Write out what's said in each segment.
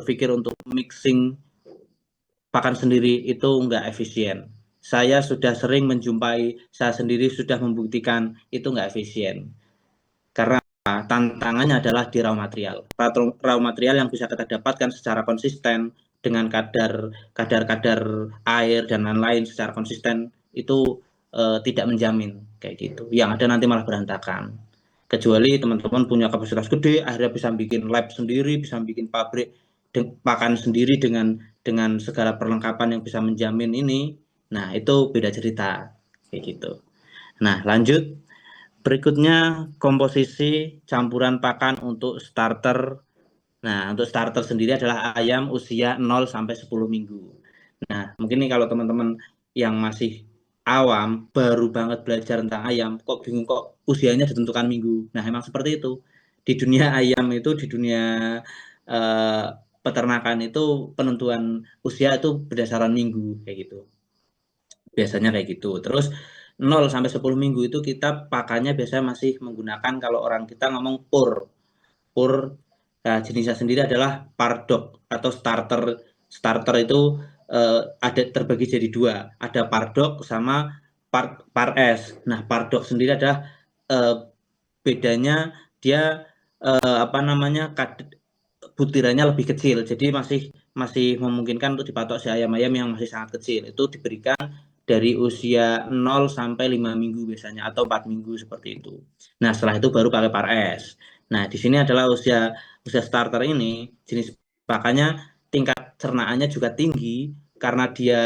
berpikir untuk mixing pakan sendiri itu nggak efisien. Saya sudah sering menjumpai, saya sendiri sudah membuktikan itu nggak efisien. Karena tantangannya adalah di raw material. Raw material yang bisa kita dapatkan secara konsisten dengan kadar air dan lain-lain secara konsisten itu tidak menjamin kayak gitu. Yang ada nanti malah berantakan. Kecuali teman-teman punya kapasitas gede, akhirnya bisa bikin lab sendiri, bisa bikin pabrik pakan sendiri dengan segala perlengkapan yang bisa menjamin ini. Nah, itu beda cerita kayak gitu. Nah, lanjut. Berikutnya komposisi campuran pakan untuk starter. Nah, untuk starter sendiri adalah ayam usia 0 sampai 10 minggu. Nah, mungkin nih kalau teman-teman yang masih awam, baru banget belajar tentang ayam, kok bingung kok usianya ditentukan minggu. Nah, emang seperti itu. Di dunia ayam itu, di dunia eh, peternakan itu penentuan usia itu berdasarkan minggu kayak gitu. Biasanya kayak gitu. Terus 0 sampai 10 minggu itu kita pakannya biasanya masih menggunakan kalau orang kita ngomong pur. Pur jenisnya sendiri adalah pardog atau starter. Starter itu ada terbagi jadi dua. Ada pardog sama par S. Nah, pardog sendiri adalah eh, bedanya dia apa namanya butirannya lebih kecil. Jadi masih masih memungkinkan untuk dipatok si ayam-ayam yang masih sangat kecil. Itu diberikan dari usia 0 sampai 5 minggu biasanya atau 4 minggu seperti itu. Nah, setelah itu baru pakai par S. Nah, di sini adalah usia usia starter ini jenis pakannya tingkat cernaannya juga tinggi karena dia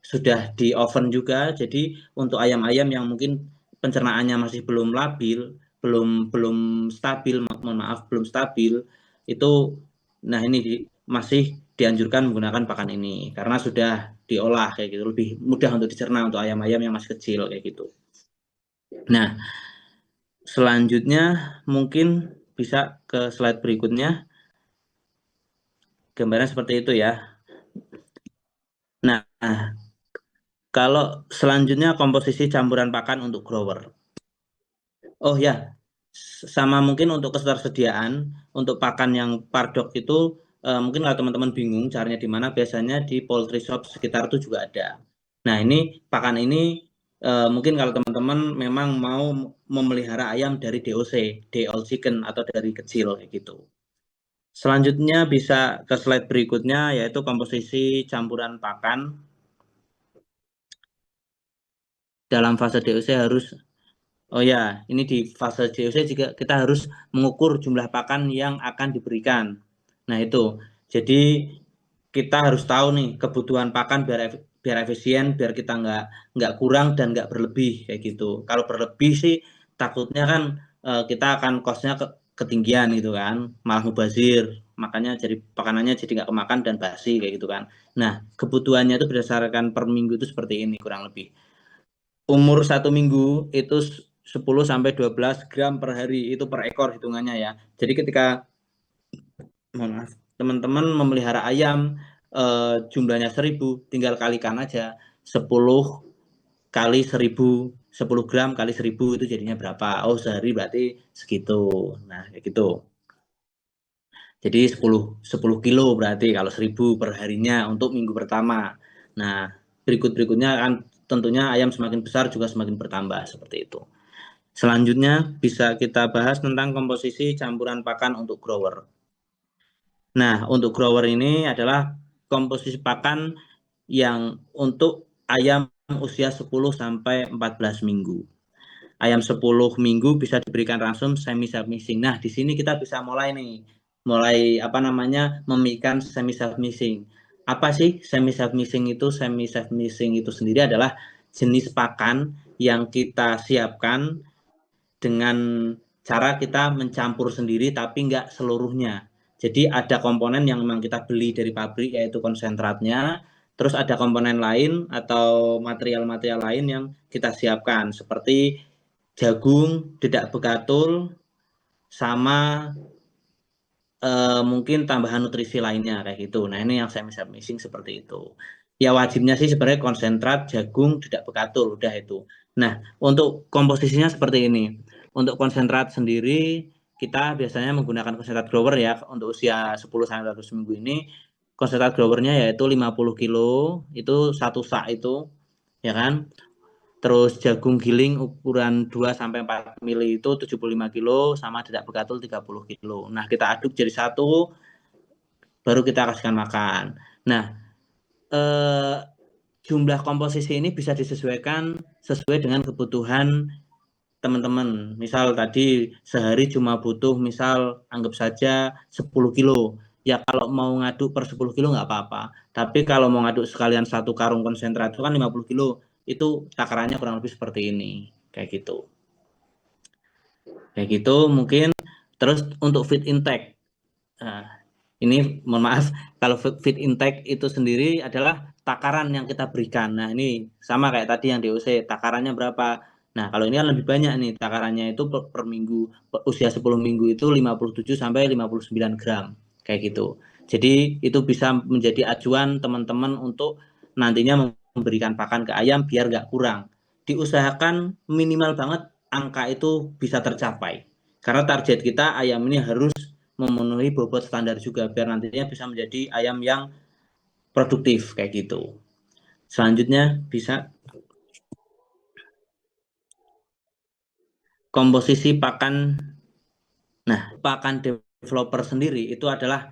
sudah di oven juga. Jadi untuk ayam-ayam yang mungkin pencernaannya masih belum labil, belum belum stabil, mohon maaf, belum stabil, itu nah ini masih dianjurkan menggunakan pakan ini karena sudah diolah kayak gitu, lebih mudah untuk dicerna untuk ayam-ayam yang masih kecil kayak gitu. Nah, selanjutnya mungkin bisa ke slide berikutnya. Gambarnya seperti itu ya. Nah, kalau selanjutnya komposisi campuran pakan untuk grower. Oh ya, sama mungkin untuk ketersediaan untuk pakan yang pardok itu mungkin kalau teman-teman bingung caranya di mana, biasanya di poultry shop sekitar itu juga ada. Nah, ini pakan ini mungkin kalau teman-teman memang mau memelihara ayam dari DOC, day old chicken atau dari kecil kayak gitu. Selanjutnya bisa ke slide berikutnya yaitu komposisi campuran pakan. Dalam fase DOC harus, oh ya, ini di fase DOC juga kita harus mengukur jumlah pakan yang akan diberikan. Nah, itu. Jadi kita harus tahu nih kebutuhan pakan biar efisien, biar kita nggak kurang dan nggak berlebih kayak gitu. Kalau berlebih sih takutnya kan kita akan costnya ketinggian gitu kan, malah mubazir. Makanya jadi pakanannya jadi nggak kemakan dan basi kayak gitu kan. Nah, kebutuhannya itu berdasarkan per minggu itu seperti ini kurang lebih. Umur 1 minggu itu 10 sampai 12 gram per hari itu per ekor hitungannya ya. Jadi ketika teman-teman memelihara ayam jumlahnya 1000, tinggal kalikan aja 10 kali 1000, 10 gram kali 1000 itu jadinya berapa? Oh, sehari berarti segitu. Nah, kayak gitu. Jadi 10 kilo berarti kalau 1000 per harinya untuk minggu pertama. Nah, berikutnya kan tentunya ayam semakin besar juga semakin bertambah seperti itu. Selanjutnya bisa kita bahas tentang komposisi campuran pakan untuk grower. Nah, untuk grower ini adalah komposisi pakan yang untuk ayam usia 10 sampai 14 minggu. Ayam 10 minggu bisa diberikan langsung semi self mixing. Nah, di sini kita bisa mulai nih, mulai apa namanya memikan semi self mixing. Apa sih semi self mixing itu? Semi self mixing itu sendiri adalah jenis pakan yang kita siapkan dengan cara kita mencampur sendiri tapi nggak seluruhnya. Jadi ada komponen yang memang kita beli dari pabrik yaitu konsentratnya, terus ada komponen lain atau material-material lain yang kita siapkan seperti jagung, dedak begatul, sama mungkin tambahan nutrisi lainnya kayak gitu. Nah, ini yang saya bisa mixing seperti itu. Ya wajibnya sih sebenarnya konsentrat, jagung, dedak begatul, udah itu. Nah, untuk komposisinya seperti ini. Untuk konsentrat sendiri kita biasanya menggunakan konsentrat grower ya untuk usia 10-12 minggu ini. Konsentrat growernya yaitu 50 kilo, itu satu sak itu, ya kan? Terus jagung giling ukuran 2-4 mili itu 75 kilo, sama dedak begatul 30 kilo. Nah, kita aduk jadi satu, baru kita kasihkan makan. Nah, jumlah komposisi ini bisa disesuaikan sesuai dengan kebutuhan teman-teman. Misal tadi sehari cuma butuh misal anggap saja 10 kilo. Ya kalau mau ngaduk per 10 kilo nggak apa-apa. Tapi kalau mau ngaduk sekalian satu karung konsentrat itu kan 50 kilo. Itu takarannya kurang lebih seperti ini. Kayak gitu. Kayak gitu mungkin. Terus untuk feed intake. Nah, ini mohon maaf, kalau feed intake itu sendiri adalah takaran yang kita berikan. Nah, ini sama kayak tadi yang DOC, takarannya berapa. Nah, kalau ini kan lebih banyak nih, takarannya itu per minggu, usia 10 minggu itu 57 sampai 59 gram, kayak gitu. Jadi, itu bisa menjadi acuan teman-teman untuk nantinya memberikan pakan ke ayam biar nggak kurang. Diusahakan minimal banget angka itu bisa tercapai. Karena target kita ayam ini harus memenuhi bobot standar juga biar nantinya bisa menjadi ayam yang produktif kayak gitu. Selanjutnya bisa komposisi pakan. Nah, pakan developer sendiri itu adalah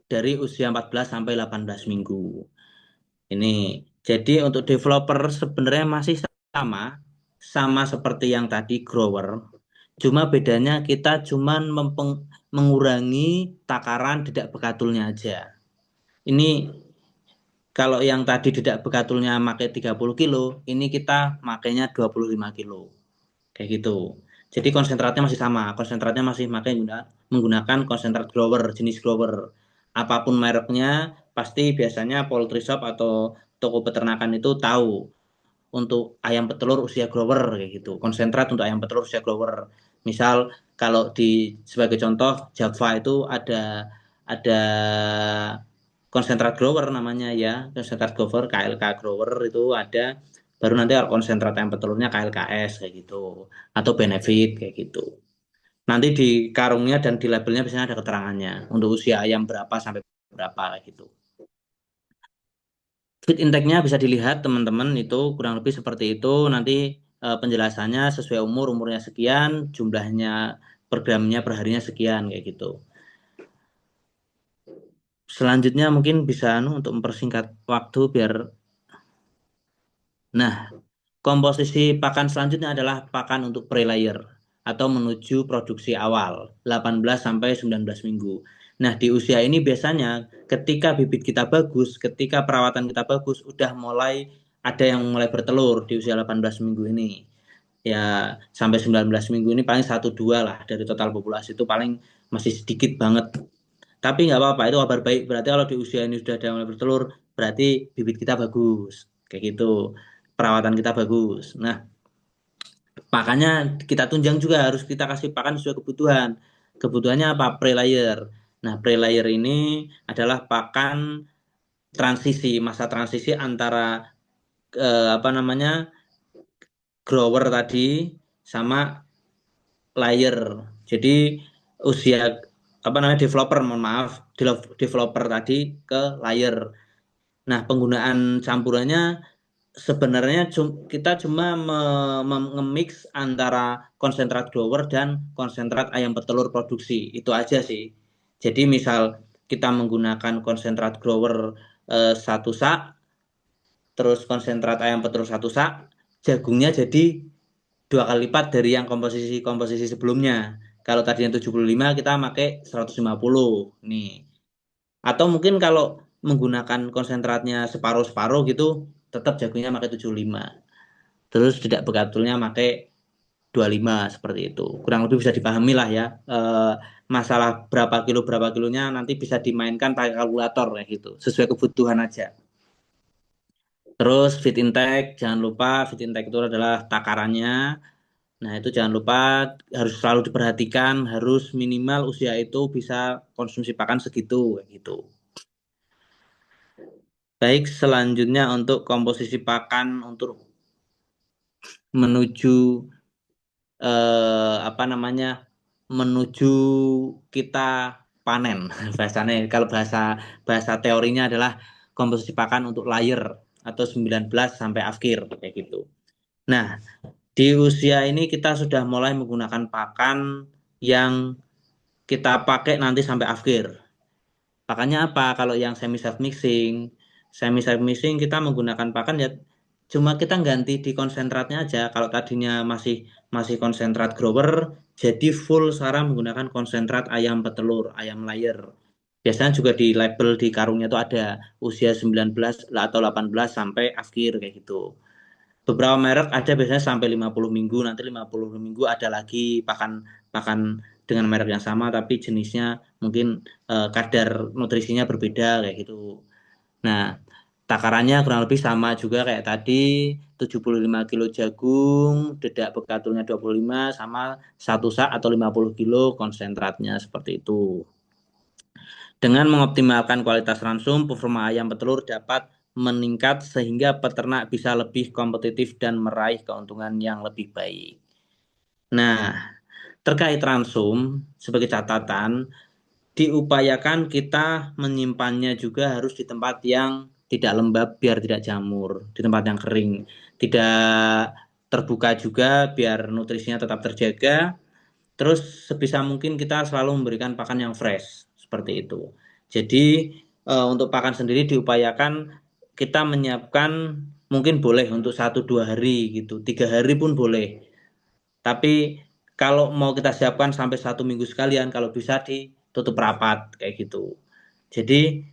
dari usia 14 sampai 18 minggu. Ini jadi untuk developer sebenarnya masih sama sama seperti yang tadi grower. Cuma bedanya kita cuman mengurangi takaran dedak bekatulnya aja. Ini kalau yang tadi dedak bekatulnya pakai 30 kilo, ini kita makainya 25 kilo. Kayak gitu. Jadi konsentratnya masih sama, konsentratnya masih menggunakan konsentrat grower, jenis grower. Apapun mereknya, pasti biasanya poultry shop atau toko peternakan itu tahu untuk ayam petelur usia grower kayak gitu. Konsentrat untuk ayam petelur usia grower. Misal kalau di sebagai contoh Java itu ada konsentrat grower namanya ya, konsentrat grower KLK grower itu ada, baru nanti kalau konsentrat ayam petelurnya KLKS kayak gitu atau benefit kayak gitu. Nanti di karungnya dan di labelnya biasanya ada keterangannya untuk usia ayam berapa sampai berapa kayak gitu. Feed intake-nya bisa dilihat teman-teman itu kurang lebih seperti itu. Nanti penjelasannya sesuai umurnya sekian, jumlahnya per gramnya per harinya sekian kayak gitu. Selanjutnya mungkin bisa untuk mempersingkat waktu biar. Nah, komposisi pakan selanjutnya adalah pakan untuk pre-layer atau menuju produksi awal 18 sampai 19 minggu. Nah, di usia ini biasanya ketika bibit kita bagus, ketika perawatan kita bagus, udah mulai ada yang mulai bertelur di usia 18 minggu ini. Ya, sampai 19 minggu ini paling 1-2 lah dari total populasi itu paling masih sedikit banget. Tapi nggak apa-apa, itu kabar baik. Berarti kalau di usia ini sudah ada yang mulai bertelur, berarti bibit kita bagus. Kayak gitu. Perawatan kita bagus. Nah, pakannya kita tunjang juga, harus kita kasih pakan sesuai kebutuhan. Kebutuhannya apa? Pre-layer. Nah, pre-layer ini adalah pakan transisi, masa transisi antara apa namanya, grower tadi sama layer. Jadi usia apa namanya, developer, mohon maaf, developer tadi ke layer. Nah, penggunaan campurannya sebenarnya kita cuma nge-mix antara konsentrat grower dan konsentrat ayam petelur produksi. Itu aja sih. Jadi misal kita menggunakan konsentrat grower satu sak, terus konsentrat ayam petelur satu sak, jagungnya jadi 2 kali lipat dari yang komposisi sebelumnya. Kalau tadi yang 75 kita pakai 150 nih. Atau mungkin kalau menggunakan konsentratnya separuh-separuh gitu, tetap jagungnya pakai 75. Terus tidak bekatulnya pakai 25 seperti itu. Kurang lebih bisa dipahami lah ya. Masalah berapa kilonya nanti bisa dimainkan pakai kalkulator kayak gitu. Sesuai kebutuhan aja. Terus feed intake, jangan lupa feed intake itu adalah takarannya. Nah, itu jangan lupa harus selalu diperhatikan, harus minimal usia itu bisa konsumsi pakan segitu kayak gitu. Baik, selanjutnya untuk komposisi pakan untuk menuju apa namanya, menuju kita panen. Bahasanya kalau bahasa teorinya adalah komposisi pakan untuk layer atau 19 sampai akhir kayak gitu. Nah, di usia ini kita sudah mulai menggunakan pakan yang kita pakai nanti sampai akhir. Pakannya apa? Kalau yang semi self mixing kita menggunakan pakan ya cuma kita ganti di konsentratnya aja. Kalau tadinya masih masih konsentrat grower, jadi full sekarang menggunakan konsentrat ayam petelur, ayam layer. Biasanya juga di label di karungnya itu ada usia 19 atau 18 sampai akhir kayak gitu. Beberapa merek ada biasanya sampai 50 minggu, nanti 50 minggu ada lagi pakan pakan dengan merek yang sama tapi jenisnya mungkin kadar nutrisinya berbeda kayak gitu. Nah, takarannya kurang lebih sama juga kayak tadi, 75 kilo jagung, dedak bekatulnya 25 sama 1 sak atau 50 kilo konsentratnya seperti itu. Dengan mengoptimalkan kualitas ransum, performa ayam petelur dapat meningkat sehingga peternak bisa lebih kompetitif dan meraih keuntungan yang lebih baik. Nah, terkait ransum, sebagai catatan, diupayakan kita menyimpannya juga harus di tempat yang tidak lembab biar tidak jamur, di tempat yang kering. Tidak terbuka juga biar nutrisinya tetap terjaga. Terus sebisa mungkin kita selalu memberikan pakan yang fresh, seperti itu. Jadi untuk pakan sendiri diupayakan kita menyiapkan mungkin boleh untuk 1 2 hari gitu, 3 hari pun boleh. Tapi kalau mau kita siapkan sampai 1 minggu sekalian, kalau bisa ditutup rapat kayak gitu. Jadi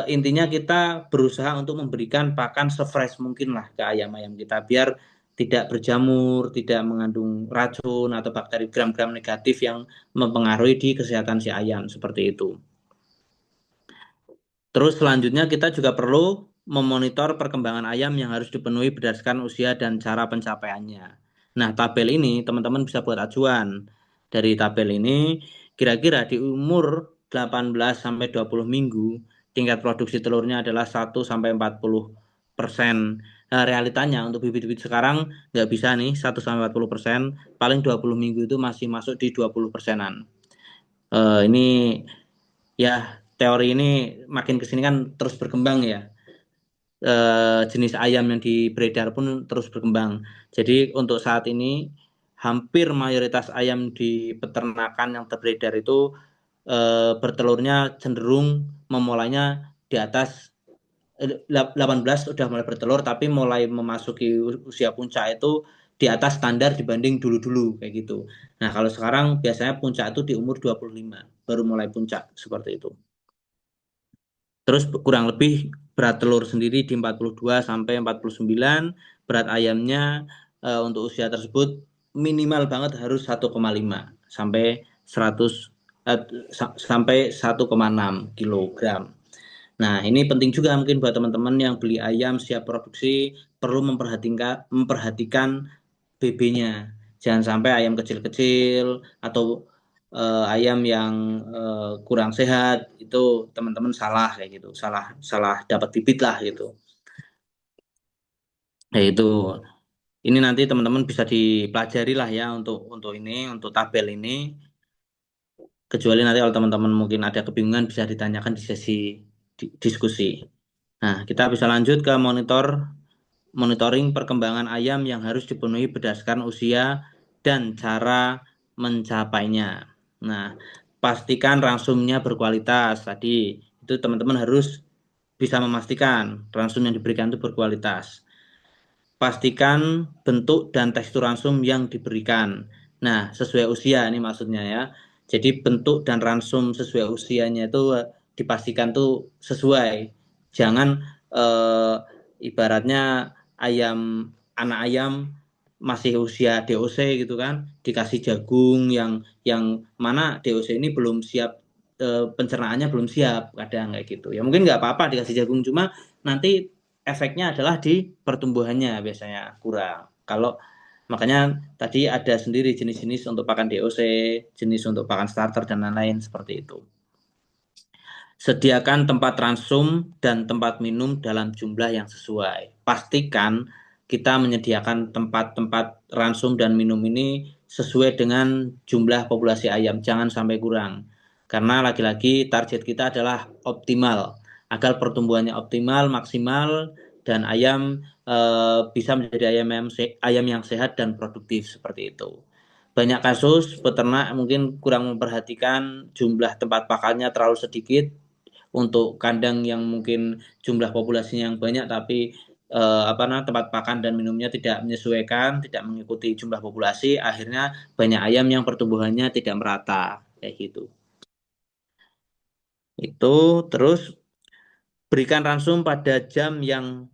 intinya kita berusaha untuk memberikan pakan sefresh mungkin lah ke ayam-ayam kita biar tidak berjamur, tidak mengandung racun atau bakteri gram-gram negatif yang mempengaruhi di kesehatan si ayam seperti itu. Terus selanjutnya kita juga perlu memonitor perkembangan ayam yang harus dipenuhi berdasarkan usia dan cara pencapaiannya. Nah, tabel ini teman-teman bisa buat acuan. Dari tabel ini kira-kira di umur 18 sampai 20 minggu tingkat produksi telurnya adalah 1 sampai 40%. Nah, realitanya untuk bibit-bibit sekarang nggak bisa nih 1 sampai 40%, paling 20 minggu itu masih masuk di 20%-an. Ini ya teori ini makin kesini kan terus berkembang ya. Jenis ayam yang beredar pun terus berkembang. Jadi untuk saat ini hampir mayoritas ayam di peternakan yang terberedar itu bertelurnya cenderung memulainya di atas 18 sudah mulai bertelur tapi mulai memasuki usia puncak itu di atas standar dibanding dulu-dulu kayak gitu. Nah, kalau sekarang biasanya puncak itu di umur 25 baru mulai puncak seperti itu. Terus kurang lebih berat telur sendiri di 42 sampai 49, berat ayamnya untuk usia tersebut minimal banget harus 1,5 sampai 100 sampai 1,6 kilogram. Nah, ini penting juga mungkin buat teman-teman yang beli ayam siap produksi perlu memperhatikan BB-nya. Jangan sampai ayam kecil-kecil atau ayam yang kurang sehat itu teman-teman salah kayak gitu, salah salah dapat bibit lah gitu. Ya itu. Ini nanti teman-teman bisa dipelajari lah ya untuk ini, untuk tabel ini. Kecuali nanti kalau teman-teman mungkin ada kebingungan bisa ditanyakan di sesi diskusi. Nah, kita bisa lanjut ke monitoring perkembangan ayam yang harus dipenuhi berdasarkan usia dan cara mencapainya. Nah, pastikan ransumnya berkualitas. Tadi itu teman-teman harus bisa memastikan ransum yang diberikan itu berkualitas. Pastikan bentuk dan tekstur ransum yang diberikan. Nah, sesuai usia ini maksudnya ya. Jadi bentuk dan ransum sesuai usianya itu dipastikan tuh sesuai. Jangan ibaratnya anak ayam masih usia DOC gitu kan, dikasih jagung yang mana DOC ini belum siap, pencernaannya belum siap, kadang kayak gitu. Ya mungkin nggak apa-apa dikasih jagung, cuma nanti efeknya adalah di pertumbuhannya biasanya kurang. Kalau makanya tadi ada sendiri jenis-jenis untuk pakan DOC, jenis untuk pakan starter dan lain-lain seperti itu. Sediakan tempat ransum dan tempat minum dalam jumlah yang sesuai. Pastikan kita menyediakan tempat-tempat ransum dan minum ini sesuai dengan jumlah populasi ayam, jangan sampai kurang. Karena lagi-lagi target kita adalah optimal, agar pertumbuhannya optimal, maksimal, dan ayam bisa menjadi ayam yang sehat dan produktif seperti itu. Banyak kasus peternak mungkin kurang memperhatikan jumlah tempat pakannya terlalu sedikit untuk kandang yang mungkin jumlah populasinya yang banyak tapi tempat pakan dan minumnya tidak menyesuaikan, tidak mengikuti jumlah populasi, akhirnya banyak ayam yang pertumbuhannya tidak merata kayak gitu. Itu terus berikan ransum pada jam yang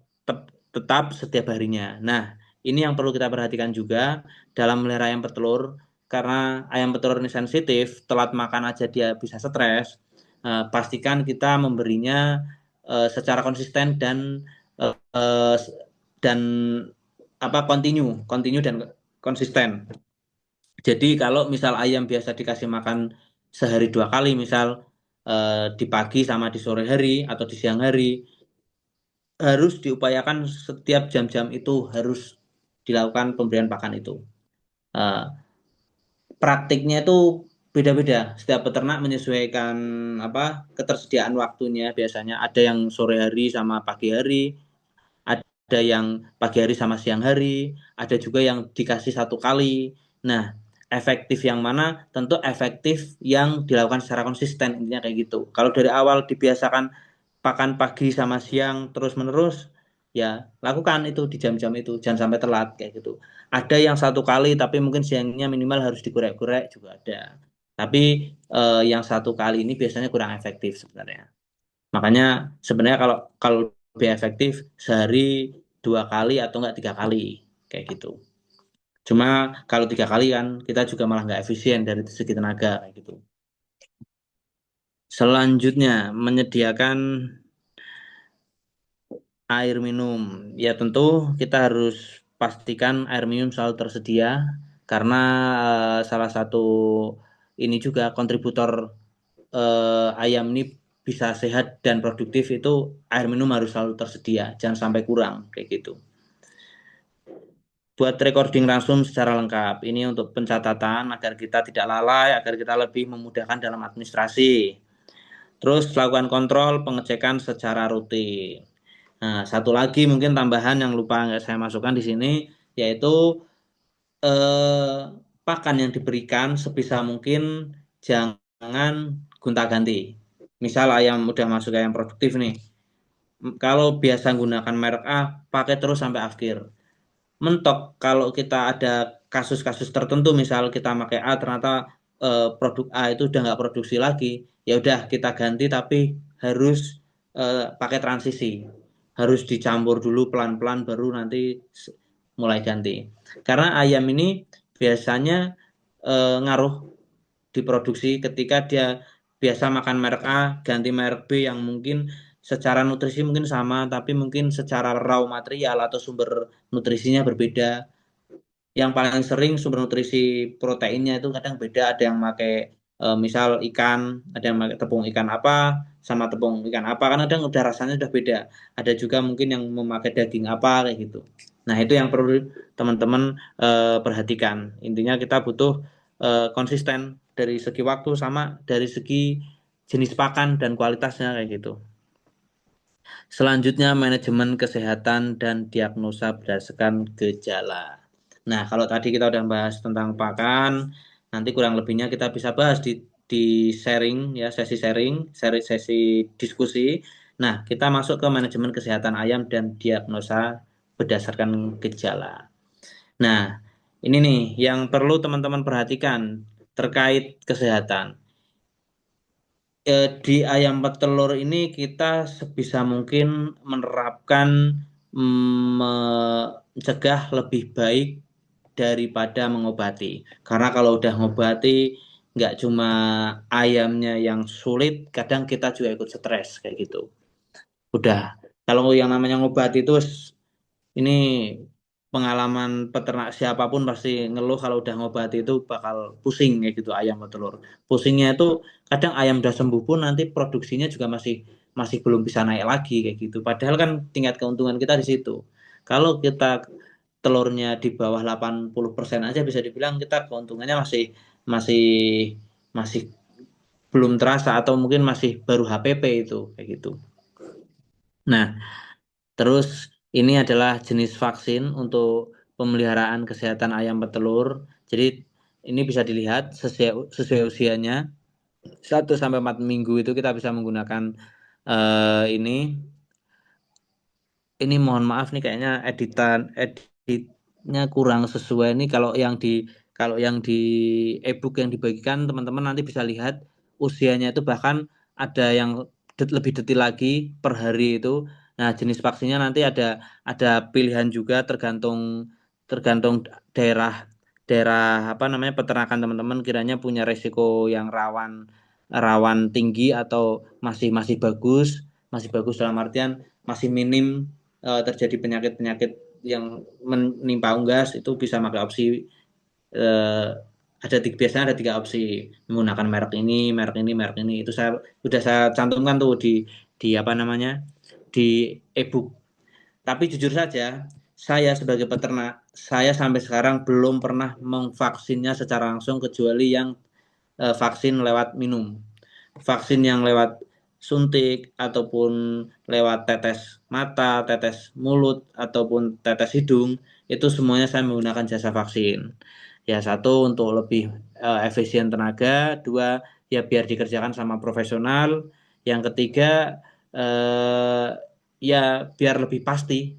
tetap setiap harinya. Nah, ini yang perlu kita perhatikan juga dalam melihara ayam petelur, karena ayam petelur ini sensitif, telat makan aja dia bisa stres. Pastikan kita memberinya secara konsisten dan uh, dan continue dan konsisten. Jadi kalau misal ayam biasa dikasih makan sehari 2 kali, misal di pagi sama di sore hari atau di siang hari, harus diupayakan setiap jam-jam itu harus dilakukan pemberian pakan itu. Uh, Praktiknya itu beda-beda. Setiap peternak menyesuaikan ketersediaan waktunya. Biasanya ada yang sore hari sama pagi hari, ada yang pagi hari sama siang hari, ada juga yang dikasih 1 kali. Nah, efektif yang mana? Tentu efektif yang dilakukan secara konsisten, intinya kayak gitu. Kalau dari awal dibiasakan pakan pagi sama siang terus menerus, ya lakukan itu di jam-jam itu, jangan sampai telat kayak gitu. Ada yang 1 kali tapi mungkin siangnya minimal harus dikorek-korek juga ada. Tapi yang 1 kali ini biasanya kurang efektif sebenarnya. Makanya sebenarnya kalau kalau lebih efektif sehari 2 kali atau enggak 3 kali kayak gitu. Cuma kalau 3 kali kan kita juga malah nggak efisien dari segi tenaga kayak gitu. Selanjutnya menyediakan air minum. Ya tentu kita harus pastikan air minum selalu tersedia karena salah satu ini juga kontributor ayam ini bisa sehat dan produktif itu air minum harus selalu tersedia, jangan sampai kurang kayak gitu. Buat recording langsung secara lengkap. Ini untuk pencatatan agar kita tidak lalai, agar kita lebih memudahkan dalam administrasi. Terus lakukan kontrol pengecekan secara rutin. Nah, satu lagi mungkin tambahan yang lupa nggak saya masukkan di sini, yaitu pakan yang diberikan sebisa mungkin jangan gonta-ganti. Misal ayam udah masuk ayam produktif nih, kalau biasa menggunakan merek A, pakai terus sampai akhir. Mentok kalau kita ada kasus-kasus tertentu, misal kita pakai A ternyata produk A itu udah nggak produksi lagi, ya udah kita ganti tapi harus pakai transisi, harus dicampur dulu pelan-pelan baru nanti mulai ganti. Karena ayam ini biasanya ngaruh diproduksi ketika dia biasa makan merek A ganti merek B yang mungkin secara nutrisi mungkin sama tapi mungkin secara raw material atau sumber nutrisinya berbeda. Yang paling sering sumber nutrisi proteinnya itu kadang beda, ada yang pakai misal ikan, ada yang pakai tepung ikan apa sama tepung ikan apa, karena kadang udah rasanya udah beda. Ada juga mungkin yang memakai daging apa kayak gitu. Nah, itu yang perlu teman-teman perhatikan. Intinya kita butuh konsisten dari segi waktu sama dari segi jenis pakan dan kualitasnya kayak gitu. Selanjutnya manajemen kesehatan dan diagnosa berdasarkan gejala. Nah, kalau tadi kita udah bahas tentang pakan, nanti kurang lebihnya kita bisa bahas di sharing ya, sesi diskusi. Nah, kita masuk ke manajemen kesehatan ayam dan diagnosa berdasarkan gejala. Nah, ini nih yang perlu teman-teman perhatikan terkait kesehatan. Di ayam petelur ini kita sebisa mungkin menerapkan mencegah lebih baik daripada mengobati. Karena kalau udah ngobati nggak cuma ayamnya yang sulit, kadang kita juga ikut stres kayak gitu. Udah, kalau yang namanya ngobati itu ini pengalaman peternak siapapun pasti ngeluh kalau udah ngobati itu bakal pusing kayak gitu ayam petelur. Pusingnya itu kadang ayam udah sembuh pun nanti produksinya juga masih masih belum bisa naik lagi kayak gitu. Padahal kan tingkat keuntungan kita di situ. Kalau kita telurnya di bawah 80% aja bisa dibilang kita keuntungannya masih masih masih belum terasa atau mungkin masih baru HPP itu kayak gitu. Nah, terus ini adalah jenis vaksin untuk pemeliharaan kesehatan ayam petelur. Jadi ini bisa dilihat sesuai usianya 1 sampai 4 minggu itu kita bisa menggunakan ini mohon maaf nih kayaknya editnya kurang sesuai nih kalau yang di ebook yang dibagikan teman-teman nanti bisa lihat usianya itu bahkan ada yang lebih detail lagi per hari itu. Nah, jenis vaksinnya nanti ada pilihan juga tergantung tergantung daerah daerah apa namanya peternakan teman-teman kiranya punya resiko yang rawan rawan tinggi atau masih masih bagus dalam artian masih minim terjadi penyakit-penyakit yang menimpa unggas itu bisa pakai opsi eh, biasanya ada 3 opsi menggunakan merek ini itu saya cantumkan tuh di apa namanya di ebook. Tapi jujur saja saya sebagai peternak saya sampai sekarang belum pernah memvaksinnya secara langsung kecuali yang vaksin lewat minum. Vaksin yang lewat suntik ataupun lewat tetes mata, tetes mulut ataupun tetes hidung itu semuanya saya menggunakan jasa vaksin. Ya satu untuk lebih efisien tenaga, dua ya biar dikerjakan sama profesional, yang ketiga eh, ya biar lebih pasti.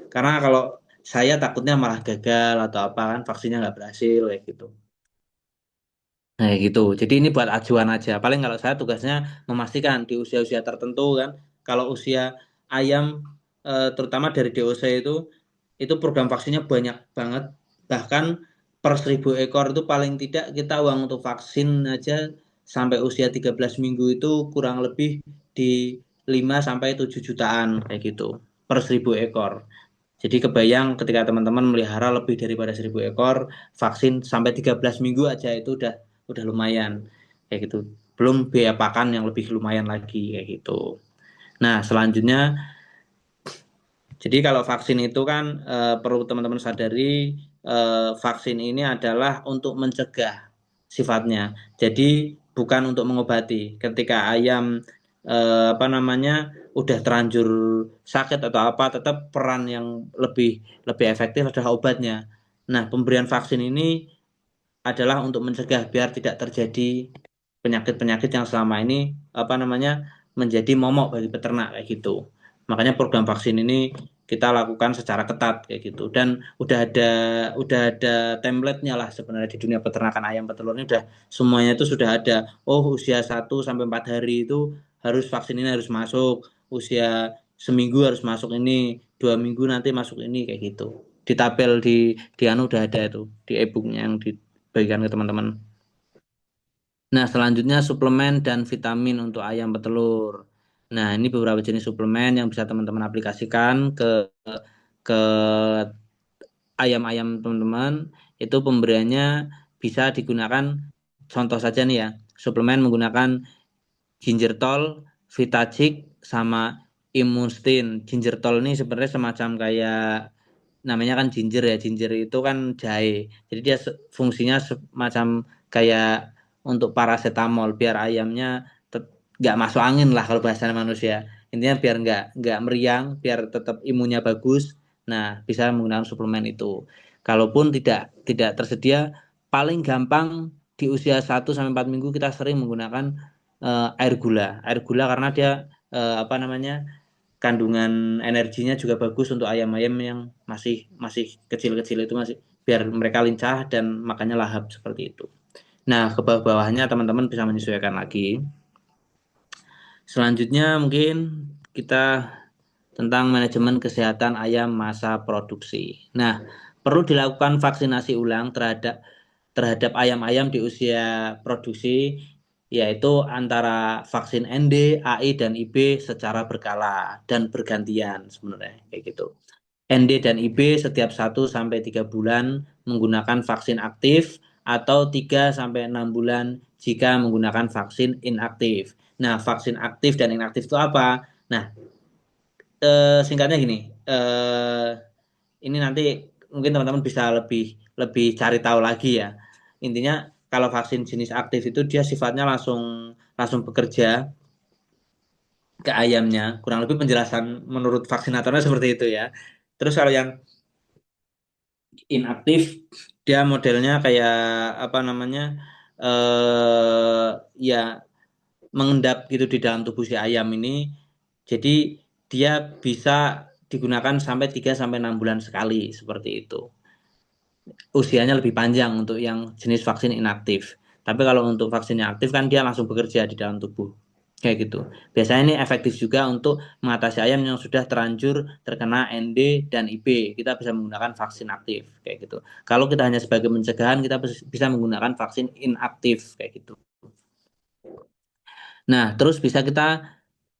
Karena kalau saya takutnya malah gagal atau apa kan vaksinnya nggak berhasil kayak gitu. Nah, gitu. Jadi ini buat acuan aja. Paling kalau saya tugasnya memastikan di usia-usia tertentu kan, kalau usia ayam terutama dari DOC itu program vaksinnya banyak banget. Bahkan per 1.000 ekor itu paling tidak kita uang untuk vaksin aja sampai usia 13 minggu itu kurang lebih di 5 sampai 7 jutaan kayak gitu per 1.000 ekor. Jadi kebayang ketika teman-teman melihara lebih daripada 1.000 ekor, vaksin sampai 13 minggu aja itu udah lumayan kayak gitu. Belum biaya pakan yang lebih lumayan lagi kayak gitu. Nah, selanjutnya jadi kalau vaksin itu kan perlu teman-teman sadari vaksin ini adalah untuk mencegah sifatnya. Jadi bukan untuk mengobati. Ketika ayam apa namanya udah terlanjur sakit atau apa, tetap peran yang lebih lebih efektif adalah obatnya. Nah, pemberian vaksin ini adalah untuk mencegah biar tidak terjadi penyakit-penyakit yang selama ini apa namanya menjadi momok bagi peternak kayak gitu. Makanya program vaksin ini kita lakukan secara ketat kayak gitu dan udah ada template-nya lah sebenarnya di dunia peternakan ayam petelur ini udah semuanya itu sudah ada. Oh, usia 1 sampai 4 hari itu harus vaksin ini harus masuk, usia seminggu harus masuk ini, 2 minggu nanti masuk ini kayak gitu. Di tabel di anu udah ada itu di e-booknya yang dibagikan ke teman-teman. Nah, selanjutnya suplemen dan vitamin untuk ayam petelur. Nah, ini beberapa jenis suplemen yang bisa teman-teman aplikasikan ke ayam-ayam teman-teman. Itu pemberiannya bisa digunakan contoh saja nih ya. Suplemen menggunakan gingertol, Vitagic sama Imunstin. Gingertol ini sebenarnya semacam kayak namanya kan ginger ya. Ginger itu kan jahe. Jadi dia fungsinya semacam kayak untuk paracetamol biar ayamnya nggak masuk angin lah kalau bahasa manusia. Intinya biar nggak meriang, biar tetap imunnya bagus. Nah, bisa menggunakan suplemen itu. Kalaupun tidak tersedia, paling gampang di usia 1 sampai 4 minggu kita sering menggunakan air gula. Air gula karena dia apa namanya kandungan energinya juga bagus untuk ayam-ayam yang masih masih kecil-kecil itu masih biar mereka lincah dan makannya lahap seperti itu. Nah, ke bawah-bawahnya teman-teman bisa menyesuaikan lagi. Selanjutnya mungkin kita tentang manajemen kesehatan ayam masa produksi. Nah, perlu dilakukan vaksinasi ulang terhadap ayam-ayam di usia produksi yaitu antara vaksin ND, AI dan IB secara berkala dan bergantian sebenarnya kayak gitu. ND dan IB setiap 1 sampai 3 bulan menggunakan vaksin aktif atau 3 sampai 6 bulan jika menggunakan vaksin inaktif. Nah, vaksin aktif dan inaktif itu apa? Nah, singkatnya gini, ini nanti mungkin teman-teman bisa lebih lebih cari tahu lagi ya. Intinya kalau vaksin jenis aktif itu dia sifatnya langsung langsung bekerja ke ayamnya. Kurang lebih penjelasan menurut vaksinatornya seperti itu ya. Terus kalau yang inaktif dia modelnya kayak apa namanya ya mengendap gitu di dalam tubuh si ayam ini. Jadi dia bisa digunakan sampai 3 sampai 6 bulan sekali seperti itu. Usianya lebih panjang untuk yang jenis vaksin inaktif. Tapi kalau untuk vaksin yang aktif kan dia langsung bekerja di dalam tubuh. Kayak gitu. Biasanya ini efektif juga untuk mengatasi ayam yang sudah terlanjur terkena ND dan IB. Kita bisa menggunakan vaksin aktif kayak gitu. Kalau kita hanya sebagai pencegahan, kita bisa menggunakan vaksin inaktif kayak gitu. Nah, terus bisa kita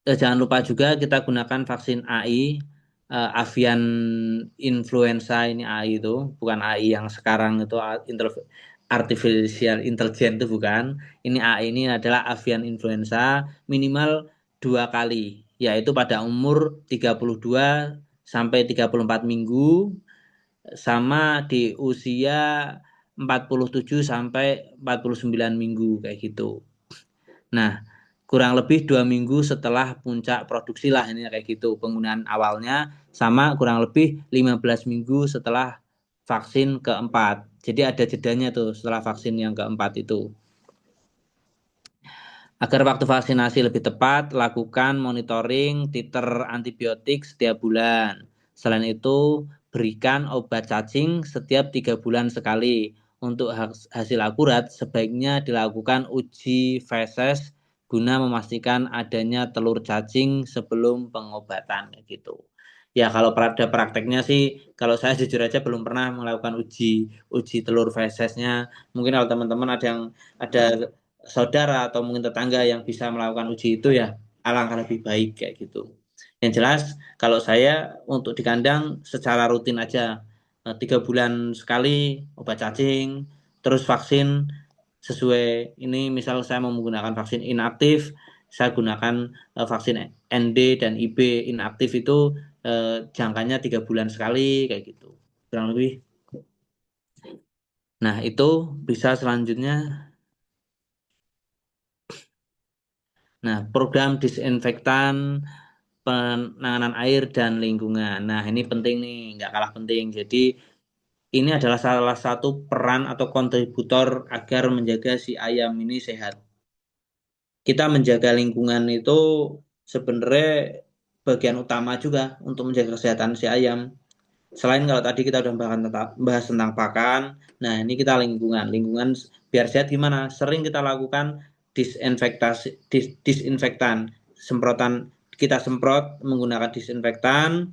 jangan lupa juga kita gunakan vaksin AI, avian influenza ini AI itu, bukan AI yang sekarang itu artificial intelligence itu bukan. Ini AI ini adalah avian influenza minimal 2 kali, yaitu pada umur 32 sampai 34 minggu sama di usia 47 sampai 49 minggu kayak gitu. Nah, kurang lebih 2 minggu setelah puncak produksi lah ini kayak gitu penggunaan awalnya sama kurang lebih 15 minggu setelah vaksin keempat. Jadi ada jedanya tuh setelah vaksin yang keempat itu. Agar waktu vaksinasi lebih tepat, lakukan monitoring titer antibiotik setiap bulan. Selain itu, berikan obat cacing setiap 3 bulan sekali. Untuk hasil akurat, sebaiknya dilakukan uji feses guna memastikan adanya telur cacing sebelum pengobatan gitu. Ya kalau pada prakteknya sih, kalau saya jujur aja belum pernah melakukan uji uji telur fesesnya. Mungkin kalau teman-teman ada saudara atau mungkin tetangga yang bisa melakukan uji itu ya alangkah lebih baik kayak gitu. Yang jelas kalau saya untuk di kandang secara rutin aja 3 bulan sekali obat cacing, terus vaksin sesuai ini misal saya mau menggunakan vaksin inaktif, saya gunakan vaksin ND dan IB inaktif itu jangkanya 3 bulan sekali kayak gitu kurang lebih. Nah itu bisa selanjutnya. Nah, program disinfektan penanganan air dan lingkungan. Nah, ini penting nih, nggak kalah penting. Jadi, ini adalah salah satu peran atau kontributor agar menjaga si ayam ini sehat. Kita menjaga lingkungan itu sebenarnya bagian utama juga untuk menjaga kesehatan si ayam. Selain kalau tadi kita udah bahas tentang pakan, nah ini kita lingkungan. Lingkungan biar sehat gimana? Sering kita lakukan disinfektan, semprotan kita semprot menggunakan disinfektan.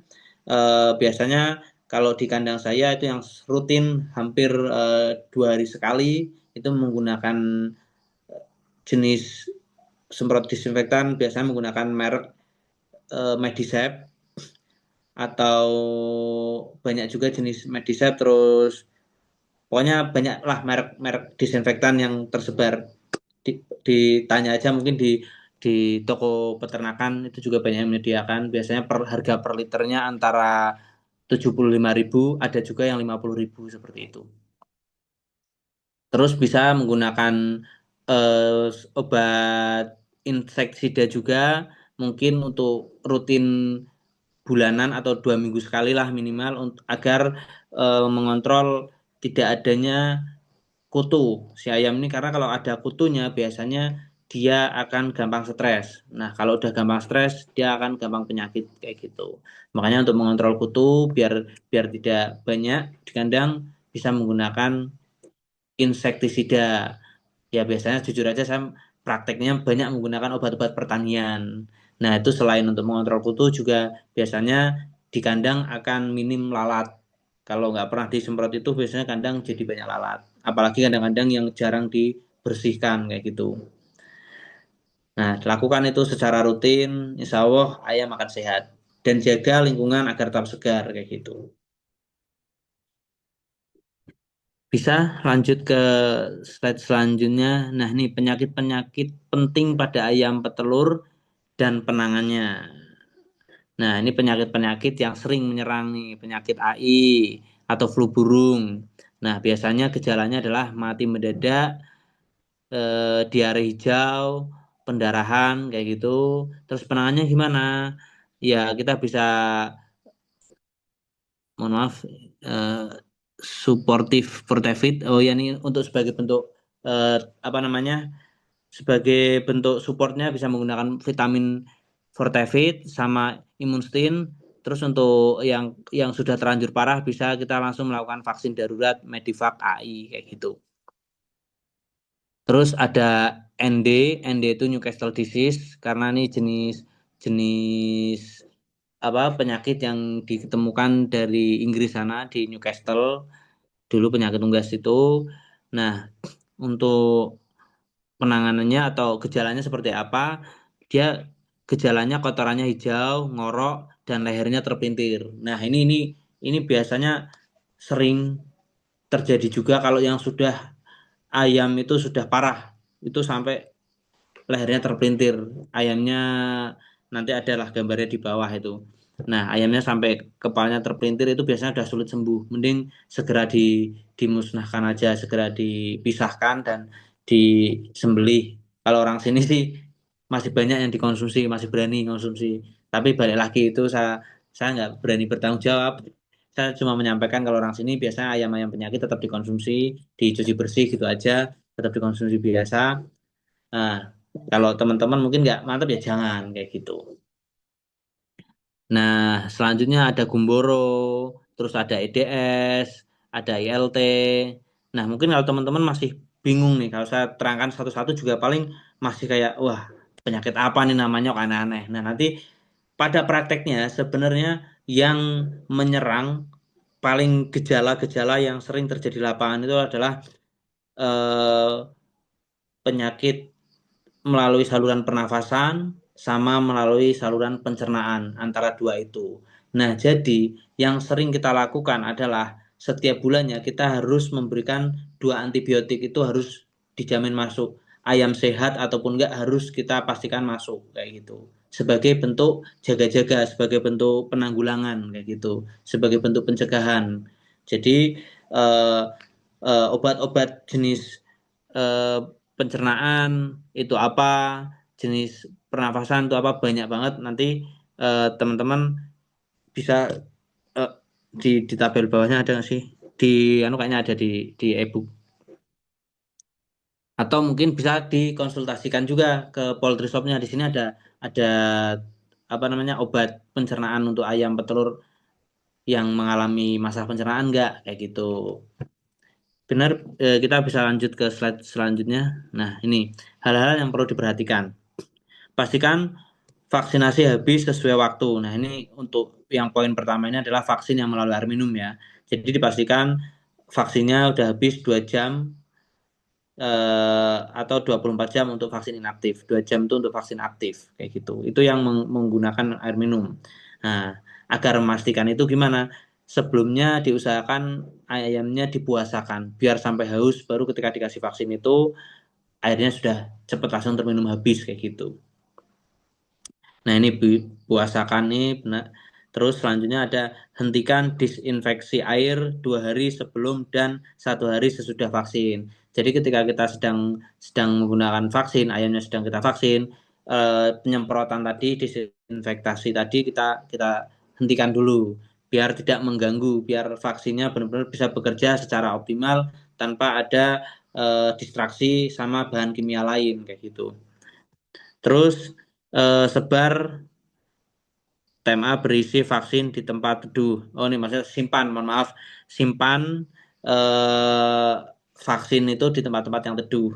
Biasanya kalau di kandang saya itu yang rutin hampir 2 hari sekali itu menggunakan jenis semprot disinfektan biasanya menggunakan merek Medicep atau banyak juga jenis Medicep terus pokoknya banyak lah merek-merek disinfektan yang tersebar ditanya aja mungkin di toko peternakan itu juga banyak yang menyediakan biasanya harga per liternya antara 75.000 ada juga yang 50.000 seperti itu terus bisa menggunakan obat insektisida juga mungkin untuk rutin bulanan atau 2 minggu sekali lah minimal agar mengontrol tidak adanya kutu si ayam ini karena kalau ada kutunya biasanya dia akan gampang stres. Nah kalau udah gampang stres dia akan gampang penyakit kayak gitu. Makanya untuk mengontrol kutu biar biar tidak banyak di kandang bisa menggunakan insektisida. Ya biasanya jujur aja saya prakteknya banyak menggunakan obat-obat pertanian. Nah itu selain untuk mengontrol kutu juga biasanya di kandang akan minim lalat. Kalau nggak pernah disemprot itu biasanya kandang jadi banyak lalat. Apalagi kandang-kandang yang jarang dibersihkan kayak gitu. Nah lakukan itu secara rutin, insya Allah ayam akan sehat. Dan jaga lingkungan agar tetap segar kayak gitu. Bisa lanjut ke slide selanjutnya. Nah, ini penyakit-penyakit penting pada ayam petelur dan penangannya. Nah, ini penyakit-penyakit yang sering menyerang nih, penyakit AI, atau flu burung. Nah, biasanya gejalanya adalah mati mendadak, diare hijau, pendarahan kayak gitu. Terus penangannya gimana? Ya, kita bisa, mohon maaf, eh, suportif Fortevit. Oh ya, ini untuk sebagai bentuk, apa namanya? Sebagai bentuk supportnya bisa menggunakan vitamin Fortevit sama Imunstin. Terus untuk yang sudah terlanjur parah bisa kita langsung melakukan vaksin darurat Medivac AI kayak gitu. Terus ada ND itu Newcastle disease karena ini jenis jenis apa penyakit yang ditemukan dari Inggris sana di Newcastle dulu penyakit unggas itu. Nah, untuk penanganannya atau gejalanya seperti apa? Dia gejalanya kotorannya hijau, ngorok, dan lehernya terpintir. Nah, ini biasanya sering terjadi juga kalau yang sudah ayam itu sudah parah. Itu sampai lehernya terpelintir. Ayamnya nanti adalah gambarnya di bawah itu. Nah, ayamnya sampai kepalanya terpelintir itu biasanya sudah sulit sembuh. Mending segera dimusnahkan aja, segera dipisahkan dan disembelih. Kalau orang sini sih masih banyak yang dikonsumsi, masih berani konsumsi. Tapi balik lagi itu saya nggak berani bertanggung jawab. Saya cuma menyampaikan kalau orang sini biasanya ayam-ayam penyakit tetap dikonsumsi, dicuci bersih gitu aja, tetap dikonsumsi biasa. Nah, kalau teman-teman mungkin nggak mantap ya jangan kayak gitu. Nah, selanjutnya ada Gumboro, terus ada EDS, ada ILT. Nah, mungkin kalau teman-teman masih bingung nih, kalau saya terangkan satu-satu juga paling masih kayak, wah, penyakit apa nih namanya kok aneh-aneh. Nah, nanti pada prakteknya sebenarnya yang menyerang paling gejala-gejala yang sering terjadi di lapangan itu adalah eh, penyakit melalui saluran pernafasan sama melalui saluran pencernaan antara dua itu. Nah, jadi yang sering kita lakukan adalah setiap bulannya kita harus memberikan dua antibiotik itu harus dijamin masuk. Ayam sehat ataupun enggak harus kita pastikan masuk kayak gitu. Sebagai bentuk jaga-jaga, sebagai bentuk penanggulangan kayak gitu, sebagai bentuk pencegahan. Jadi eh, obat-obat jenis eh, pencernaan itu apa, jenis pernafasan itu apa, banyak banget. Nanti teman-teman bisa eh, di tabel bawahnya ada nggak sih? Di anu kayaknya ada di e-book. Atau mungkin bisa dikonsultasikan juga ke poultry shopnya. Di sini ada apa namanya obat pencernaan untuk ayam petelur yang mengalami masalah pencernaan enggak kayak gitu. Benar, kita bisa lanjut ke slide selanjutnya. Nah, ini hal-hal yang perlu diperhatikan. Pastikan vaksinasi habis sesuai waktu. Nah, ini untuk yang poin pertama ini adalah vaksin yang melalui air minum ya. Jadi dipastikan vaksinnya udah habis 2 jam atau 24 jam untuk vaksin inaktif. 2 jam itu untuk vaksin aktif kayak gitu. Itu yang menggunakan air minum. Nah, agar memastikan itu gimana? Sebelumnya diusahakan ayamnya dipuasakan biar sampai haus baru ketika dikasih vaksin itu airnya sudah cepat langsung terminum habis kayak gitu. Nah, ini puasakan nih benar. Terus selanjutnya ada hentikan disinfeksi air 2 hari sebelum dan 1 hari sesudah vaksin. Jadi ketika kita sedang sedang menggunakan vaksin, ayamnya sedang kita vaksin, penyemprotan tadi, disinfektasi tadi kita kita hentikan dulu biar tidak mengganggu, biar vaksinnya benar-benar bisa bekerja secara optimal tanpa ada distraksi sama bahan kimia lain kayak gitu. Terus sebar tema berisi vaksin di tempat teduh. Oh, ini maksudnya simpan, mohon maaf. Simpan eh, vaksin itu di tempat-tempat yang teduh.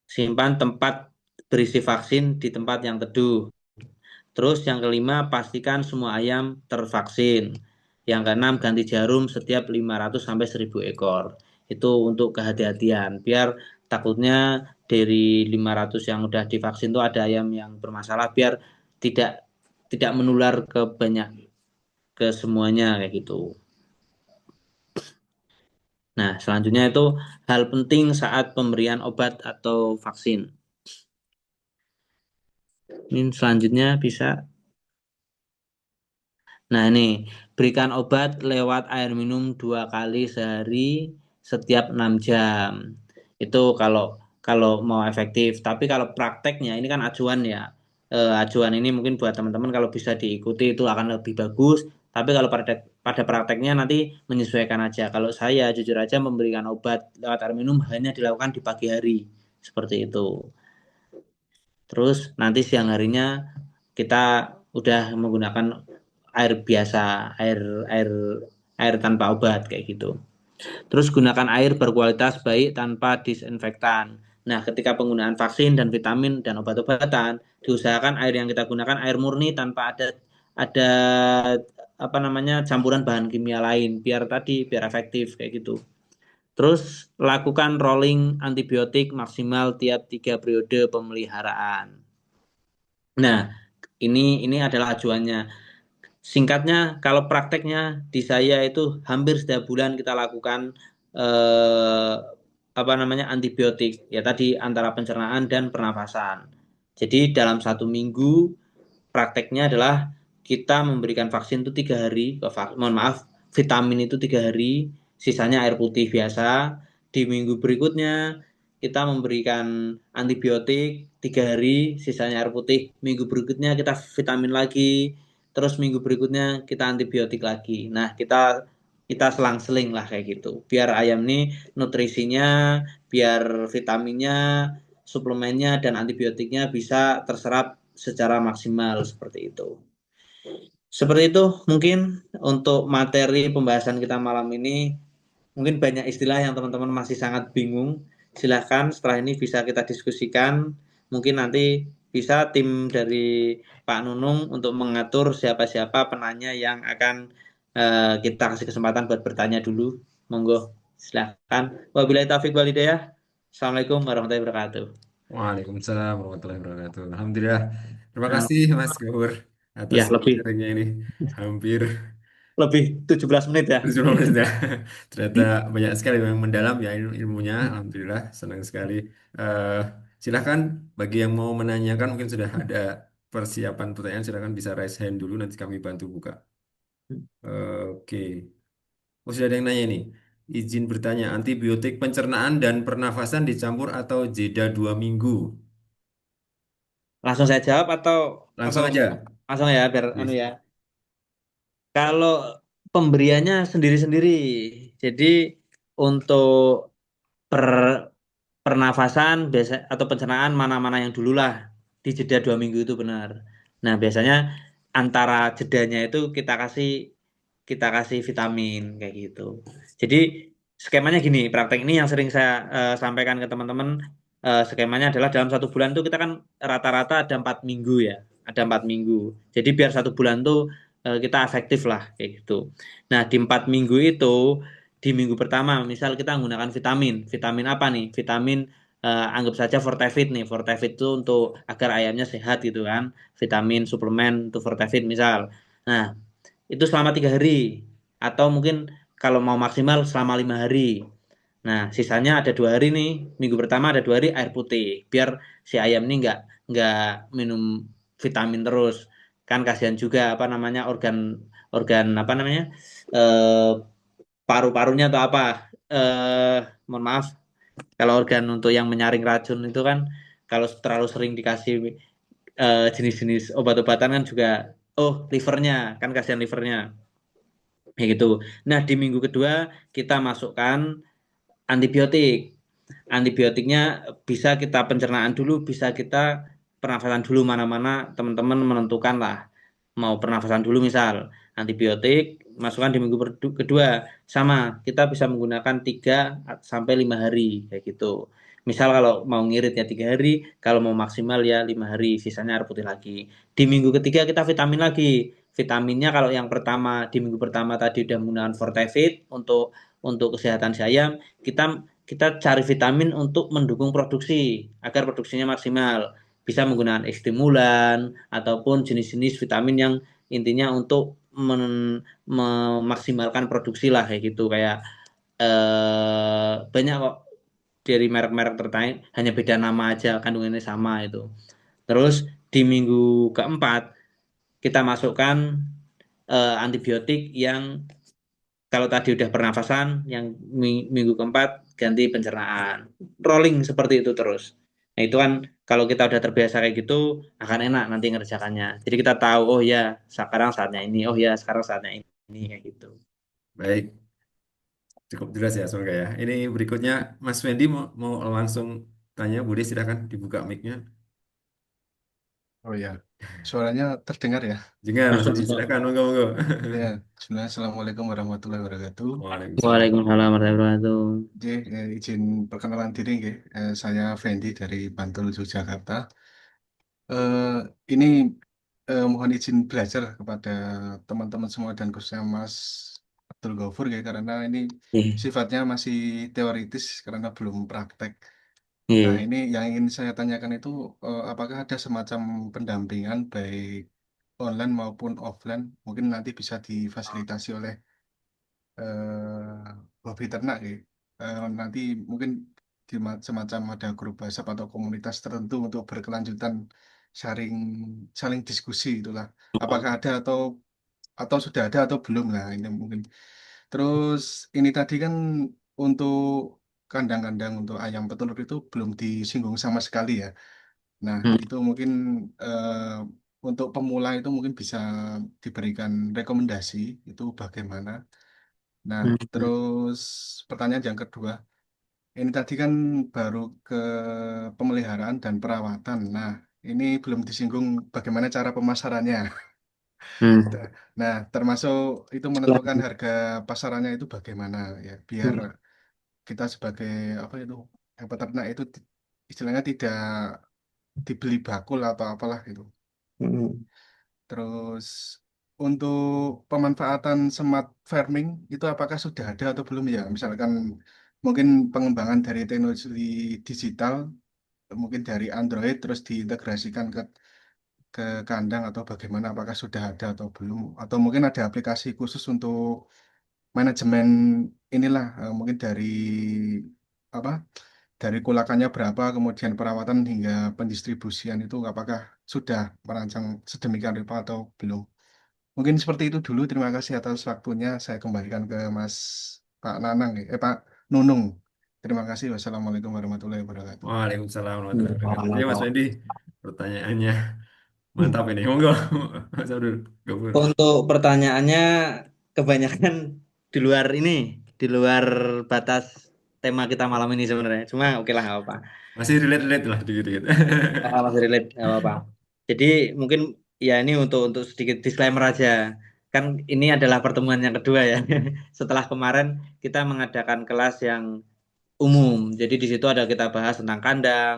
Simpan tempat berisi vaksin di tempat yang teduh. Terus yang kelima, pastikan semua ayam tervaksin. Yang keenam, ganti jarum setiap 500 sampai 1000 ekor. Itu untuk kehati-hatian. Biar takutnya dari 500 yang udah divaksin tuh ada ayam yang bermasalah biar tidak tidak menular ke banyak ke semuanya kayak gitu. Nah, selanjutnya itu hal penting saat pemberian obat atau vaksin. Ini selanjutnya bisa. Nah, ini berikan obat lewat air minum 2 kali sehari setiap 6 jam. Itu kalau kalau mau efektif. Tapi kalau prakteknya ini kan acuan ya. Acuan ini mungkin buat teman-teman kalau bisa diikuti itu akan lebih bagus. Tapi kalau pada pada prakteknya nanti menyesuaikan aja. Kalau saya jujur aja memberikan obat lewat air minum hanya dilakukan di pagi hari seperti itu. Terus nanti siang harinya kita udah menggunakan air biasa, air air air tanpa obat kayak gitu. Terus gunakan air berkualitas baik tanpa disinfektan. Nah, ketika penggunaan vaksin dan vitamin dan obat-obatan, diusahakan air yang kita gunakan air murni tanpa ada apa namanya campuran bahan kimia lain biar efektif kayak gitu. Terus lakukan rolling antibiotik maksimal tiap 3 periode pemeliharaan. Nah, ini adalah acuannya. Singkatnya, kalau prakteknya di saya itu hampir setiap bulan kita lakukan eh, apa namanya antibiotik ya tadi antara pencernaan dan pernafasan. Jadi dalam 1 minggu prakteknya adalah kita memberikan vaksin itu 3 hari, mohon maaf, vitamin itu 3 hari, sisanya air putih biasa. Di minggu berikutnya kita memberikan antibiotik 3 hari, sisanya air putih. Minggu berikutnya kita vitamin lagi, terus minggu berikutnya kita antibiotik lagi. Nah, kita kita selang-seling lah kayak gitu. Biar ayam nih nutrisinya, biar vitaminnya, suplemennya dan antibiotiknya bisa terserap secara maksimal seperti itu. Seperti itu mungkin untuk materi pembahasan kita malam ini. Mungkin banyak istilah yang teman-teman masih sangat bingung. Silahkan setelah ini bisa kita diskusikan. Mungkin nanti bisa tim dari Pak Nunung untuk mengatur siapa-siapa penanya yang akan kita kasih kesempatan buat bertanya dulu. Monggo, silahkan. Wabillahi taufiq walhidayah. Assalamualaikum warahmatullahi wabarakatuh. Waalaikumsalam warahmatullahi wabarakatuh. Alhamdulillah. Terima Nah, kasih Mas Gawur atas ya lebih sharingnya ini. Hampir lebih 17 menit ya. 70 menit ya. Ternyata banyak sekali yang mendalam ya ilmunya. Alhamdulillah, senang sekali. Eh Silahkan bagi yang mau menanyakan mungkin sudah ada persiapan pertanyaan, silahkan bisa raise hand dulu nanti kami bantu buka. Oke. Oh, sudah ada yang nanya nih. Izin bertanya, antibiotik pencernaan dan pernafasan dicampur atau jeda 2 minggu? Langsung saya jawab atau Langsung aja. langsung ya biar anu Yes. ya. Kalau pemberiannya sendiri-sendiri. Jadi untuk per pernafasan biasa atau pencernaan mana-mana yang dulu lah di jeda 2 minggu itu benar. Nah, biasanya antara jedanya itu kita kasih vitamin kayak gitu. Jadi skemanya gini, praktek ini yang sering saya sampaikan ke teman-teman. Skemanya adalah dalam 1 bulan tuh kita kan rata-rata ada 4 minggu ya, ada 4 minggu. Jadi biar 1 bulan tuh kita efektif lah kayak gitu. Nah, di 4 minggu itu di minggu pertama misal kita menggunakan vitamin apa nih, vitamin anggap saja Fortevit nih. Fortevit itu untuk agar ayamnya sehat gitu kan, vitamin suplemen untuk Fortevit misal. Nah, itu selama 3 hari atau mungkin kalau mau maksimal selama 5 hari. Nah, sisanya ada 2 hari nih. Minggu pertama ada 2 hari air putih biar si ayam ini nggak minum vitamin terus. Kan kasihan juga apa namanya organ organ apa namanya eh, paru-parunya atau apa. eh Mohon maaf kalau organ untuk yang menyaring racun itu kan kalau terlalu sering dikasih jenis-jenis obat-obatan kan juga livernya kan kasihan livernya kayak gitu. Nah, di minggu kedua kita masukkan antibiotik. Antibiotiknya bisa kita pencernaan dulu, bisa kita pernafasan dulu mana-mana teman-teman menentukan lah. Mau pernafasan dulu misal antibiotik masukkan di minggu kedua sama kita bisa menggunakan 3 sampai 5 hari kayak gitu. Misal kalau mau ngirit ya 3 hari, kalau mau maksimal ya 5 hari, sisanya air putih lagi. Di minggu ketiga kita vitamin lagi. Vitaminnya kalau yang pertama di minggu pertama tadi udah menggunakan Fortevit untuk kesehatan si ayam, kita kita cari vitamin untuk mendukung produksi agar produksinya maksimal. Bisa menggunakan stimulan ataupun jenis-jenis vitamin yang intinya untuk memaksimalkan produksi lah kayak gitu kayak banyak kok dari merek-merek tertentu hanya beda nama aja kandungannya sama itu. Terus di minggu keempat kita masukkan antibiotik yang kalau tadi udah pernafasan, yang minggu keempat ganti pencernaan. Rolling seperti itu terus. Nah itu kan kalau kita udah terbiasa kayak gitu akan enak nanti ngerjakannya. Jadi kita tahu oh ya sekarang saatnya ini, oh ya sekarang saatnya ini kayak gitu. Baik, cukup jelas ya semoga ya. Ini berikutnya Mas Wendy mau langsung tanya, Budi silakan dibuka mic-nya. Oh ya, suaranya terdengar ya. Jangan Mas Wendy silakan monggo monggo. Ya, Bismillah, Assalamualaikum warahmatullahi wabarakatuh. Waalaikumsalam. Waalaikumsalam warahmatullahi wabarakatuh. Jadi, izin perkenalan diri, nggih. Saya Fendi dari Bantul, Yogyakarta. Eh, ini mohon izin belajar kepada teman-teman semua dan khususnya Mas Abdul Ghafur, ya, karena ini Iya, sifatnya masih teoritis karena belum praktek. Nah, iya. ini yang ingin saya tanyakan itu, apakah ada semacam pendampingan baik online maupun offline, mungkin nanti bisa difasilitasi oleh hobi ternak, ya. Nanti mungkin semacam ada grup WhatsApp atau komunitas tertentu untuk berkelanjutan sharing, saling diskusi itulah. Apakah ada atau sudah ada atau belum lah ini mungkin. Terus ini tadi kan untuk kandang-kandang untuk ayam petelur itu belum disinggung sama sekali ya. Nah, Hmm, itu mungkin untuk pemula itu mungkin bisa diberikan rekomendasi itu bagaimana. Nah, hmm, terus pertanyaan yang kedua, ini tadi kan baru ke pemeliharaan dan perawatan. Nah, ini belum disinggung bagaimana cara pemasarannya. hmm. Nah, termasuk itu menentukan harga pasarannya itu bagaimana ya, biar Hmm, kita sebagai apa itu yang peternak itu istilahnya tidak dibeli bakul atau apalah gitu. hmm, Terus untuk pemanfaatan smart farming itu apakah sudah ada atau belum ya? Misalkan mungkin pengembangan dari teknologi digital, mungkin dari Android terus diintegrasikan ke kandang atau bagaimana? Apakah sudah ada atau belum? Atau mungkin ada aplikasi khusus untuk manajemen inilah, mungkin dari apa? Dari kulakannya berapa, kemudian perawatan hingga pendistribusian itu apakah sudah merancang sedemikian rupa atau belum? Mungkin seperti itu dulu. Terima kasih atas waktunya. Saya kembalikan ke Pak Nanang, Pak Nunung. Terima kasih. Wassalamualaikum warahmatullahi wabarakatuh. Waalaikumsalam warahmatullahi wabarakatuh. Ya Mas hmm. Wendy, pertanyaannya mantap ini. Monggo Mas Abdul Ghafur. Untuk pertanyaannya kebanyakan di luar ini, di luar batas tema kita malam ini sebenarnya. Cuma oke lah, nggak apa-apa. Masih relate-relate lah dikit-dikit. Masih relate, nggak apa-apa. Jadi mungkin ya ini untuk sedikit disclaimer aja. Kan ini adalah pertemuan yang kedua ya. Setelah kemarin kita mengadakan kelas yang umum. Jadi di situ ada kita bahas tentang kandang,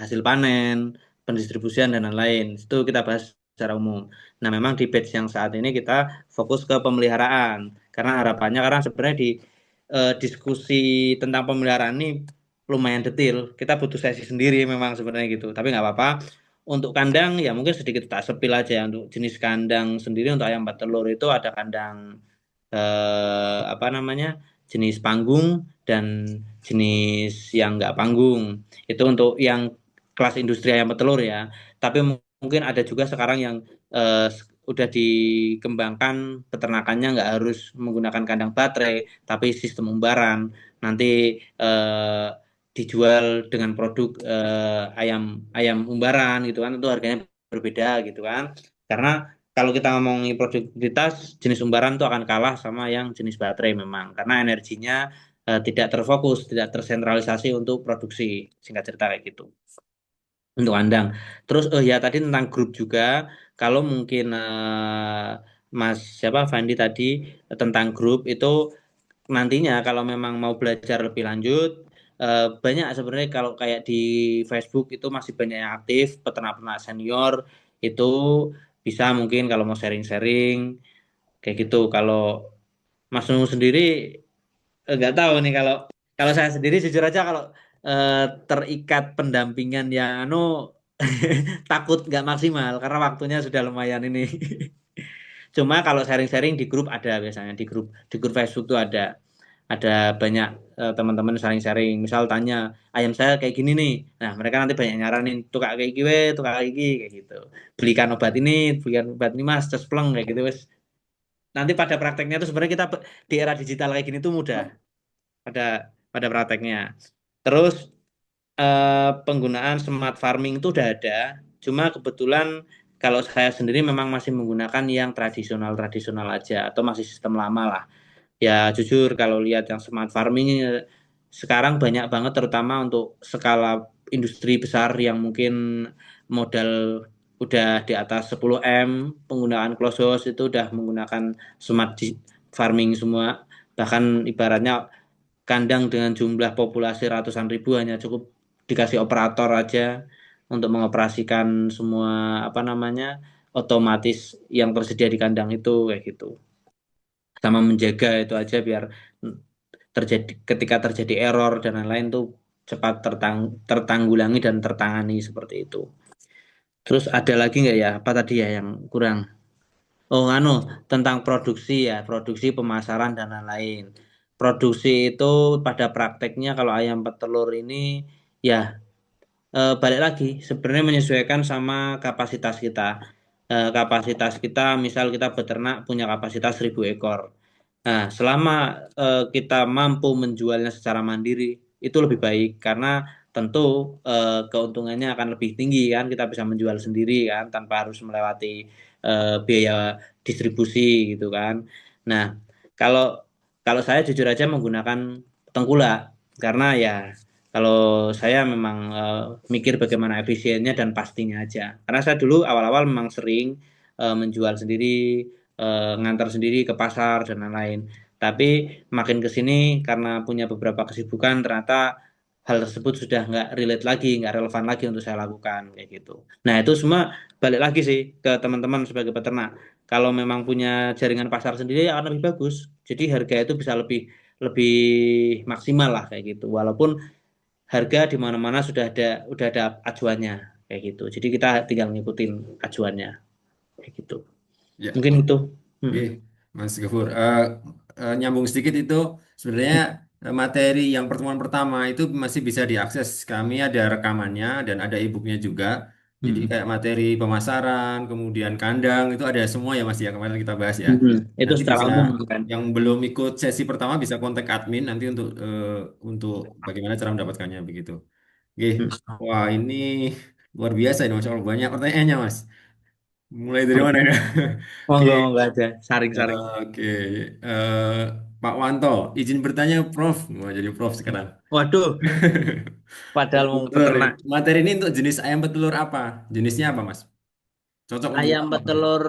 hasil panen, pendistribusian dan lain-lain. Itu kita bahas secara umum. Nah, memang di batch yang saat ini kita fokus ke pemeliharaan karena harapannya karena sebenarnya di diskusi tentang pemeliharaan ini lumayan detail. Kita butuh sesi sendiri memang sebenarnya gitu. Tapi nggak apa-apa. Untuk kandang ya mungkin sedikit tak sepil aja. Untuk jenis kandang sendiri untuk ayam petelur itu ada kandang apa namanya jenis panggung dan jenis yang nggak panggung. Itu untuk yang kelas industri ayam petelur ya. Tapi mungkin ada juga sekarang yang udah dikembangkan peternakannya nggak harus menggunakan kandang baterai, tapi sistem umbaran. Nanti eh, dijual dengan produk ayam ayam umbaran gitu kan, itu harganya berbeda gitu kan. Karena kalau kita ngomongin produktivitas, jenis umbaran itu akan kalah sama yang jenis baterai memang, karena energinya tidak terfokus, tidak tersentralisasi untuk produksi, singkat cerita kayak gitu untuk kandang. Terus ya tadi tentang grup juga, kalau mungkin Mas siapa Fandi tadi tentang grup itu nantinya kalau memang mau belajar lebih lanjut banyak sebenarnya kalau kayak di Facebook itu masih banyak yang aktif peternak-peternak senior itu bisa mungkin kalau mau sharing-sharing kayak gitu. Kalau Mas Nunu sendiri nggak tahu nih kalau kalau saya sendiri jujur aja kalau terikat pendampingan yang takut nggak maksimal karena waktunya sudah lumayan ini. Cuma kalau sharing-sharing di grup ada biasanya di grup Facebook tuh ada. ada banyak teman-teman saling sharing. Misal tanya, ayam saya kayak gini nih. Nah, mereka nanti banyak nyaranin, tukak kayak gini, tukak kayak gini, kayak gitu. Belikan obat ini Mas, cespleng kayak gitu wes. Nanti pada prakteknya tuh sebenarnya kita di era digital kayak gini tuh mudah pada pada prakteknya. Terus penggunaan smart farming itu udah ada. Cuma kebetulan kalau saya sendiri memang masih menggunakan yang tradisional-tradisional aja atau masih sistem lama lah. Ya jujur kalau lihat yang smart farming sekarang banyak banget terutama untuk skala industri besar yang mungkin modal udah di atas 10 M penggunaan close house itu udah menggunakan farming semua, bahkan ibaratnya kandang dengan jumlah populasi ratusan ribu hanya cukup dikasih operator aja untuk mengoperasikan semua apa namanya otomatis yang tersedia di kandang itu kayak gitu, sama menjaga itu aja biar ketika terjadi error dan lain-lain tuh cepat tertanggulangi dan tertangani seperti itu. Terus ada lagi nggak ya apa tadi ya yang kurang? Oh, tentang produksi ya, produksi pemasaran dan lain-lain. Produksi itu pada prakteknya kalau ayam petelur ini ya balik lagi sebenarnya menyesuaikan sama kapasitas kita. Kapasitas kita misal kita beternak punya kapasitas 1.000 ekor. Nah, selama kita mampu menjualnya secara mandiri itu lebih baik karena tentu keuntungannya akan lebih tinggi kan, kita bisa menjual sendiri kan tanpa harus melewati biaya distribusi gitu kan. Nah, kalau kalau saya jujur aja menggunakan tengkulak karena ya kalau saya memang mikir bagaimana efisiennya dan pastinya aja. Karena saya dulu awal-awal memang sering menjual sendiri, ngantar sendiri ke pasar dan lain-lain. Tapi makin ke sini karena punya beberapa kesibukan, ternyata hal tersebut sudah nggak relate lagi, nggak relevan lagi untuk saya lakukan kayak gitu. Nah itu semua balik lagi sih ke teman-teman sebagai peternak. Kalau memang punya jaringan pasar sendiri akan lebih bagus. Jadi harga itu bisa lebih lebih maksimal lah kayak gitu. Walaupun harga di mana-mana udah ada acuannya kayak gitu. Jadi kita tinggal ngikutin acuannya kayak gitu. Ya, Mungkin itu. oke, Mm, Mas Gafur. Nyambung sedikit itu sebenarnya materi yang pertemuan pertama itu masih bisa diakses. Kami ada rekamannya dan ada e-booknya juga. Jadi mm, kayak materi pemasaran, kemudian kandang itu ada semua ya Mas ya kemarin kita bahas ya. Itu Nanti secara bisa umum kan. yang belum ikut sesi pertama bisa kontak admin nanti untuk bagaimana cara mendapatkannya begitu. Oke, Mm. wah ini luar biasa ini Masya Allah banyak pertanyaannya Mas. Mulai dari mana ya? Oke, Monggo aja, saring-saring. oke. Eh, Pak Wanto, izin bertanya Prof. Mau jadi Prof sekarang. Waduh, padahal mau Sorry, peternak. materi ini untuk jenis ayam petelur apa? Jenisnya apa Mas? Cocok untuk Ayam apa? petelur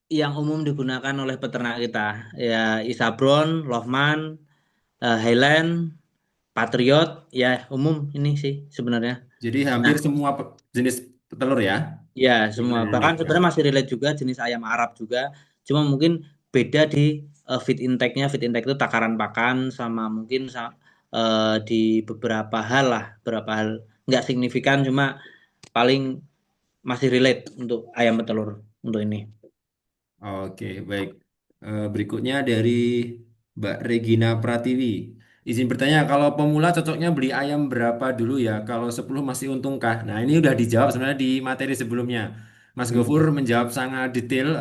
yang umum digunakan oleh peternak kita, ya Isabron, Lohman, Highland, Patriot, ya umum ini sih sebenarnya. Jadi Nah, hampir semua jenis petelur ya ya, di semua. Bahkan Indonesia. sebenarnya masih relate juga jenis ayam Arab juga. Cuma mungkin beda di feed intake-nya. Feed intake itu takaran pakan sama mungkin di beberapa hal lah, beberapa hal nggak signifikan cuma paling masih relate untuk ayam petelur untuk ini. Oke, baik. Berikutnya dari Mbak Regina Pratiwi. Izin bertanya, kalau pemula cocoknya beli ayam berapa dulu ya? Kalau 10 masih untungkah? Nah, ini udah dijawab sebenarnya di materi sebelumnya. Mas Gofur Hmm, menjawab sangat detail.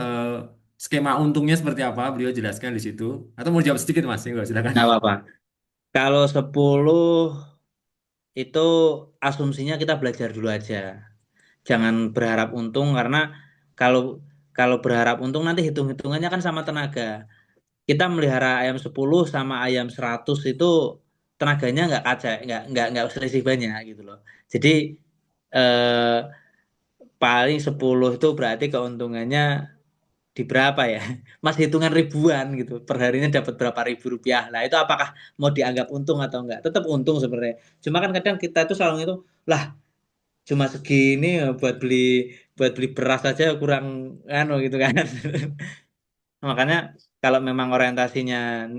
Skema untungnya seperti apa? Beliau jelaskan di situ. Atau mau jawab sedikit, Mas? Enggak, silakan. nggak apa-apa. Kalau 10 itu asumsinya kita belajar dulu aja. Jangan berharap untung karena kalau kalau berharap untung nanti hitung-hitungannya kan sama tenaga. Kita melihara ayam 10 sama ayam 100 itu tenaganya nggak kaca, nggak selisih banyak gitu loh. Jadi eh, paling 10 itu berarti keuntungannya di berapa ya? Mas hitungan ribuan gitu. Per harinya dapat berapa ribu rupiah. Nah, itu apakah mau dianggap untung atau enggak? Tetap untung sebenarnya. Cuma kan kadang kita itu selalu itu lah cuma segini ya buat beli beras aja kurang gitu kan. Makanya kalau memang orientasinya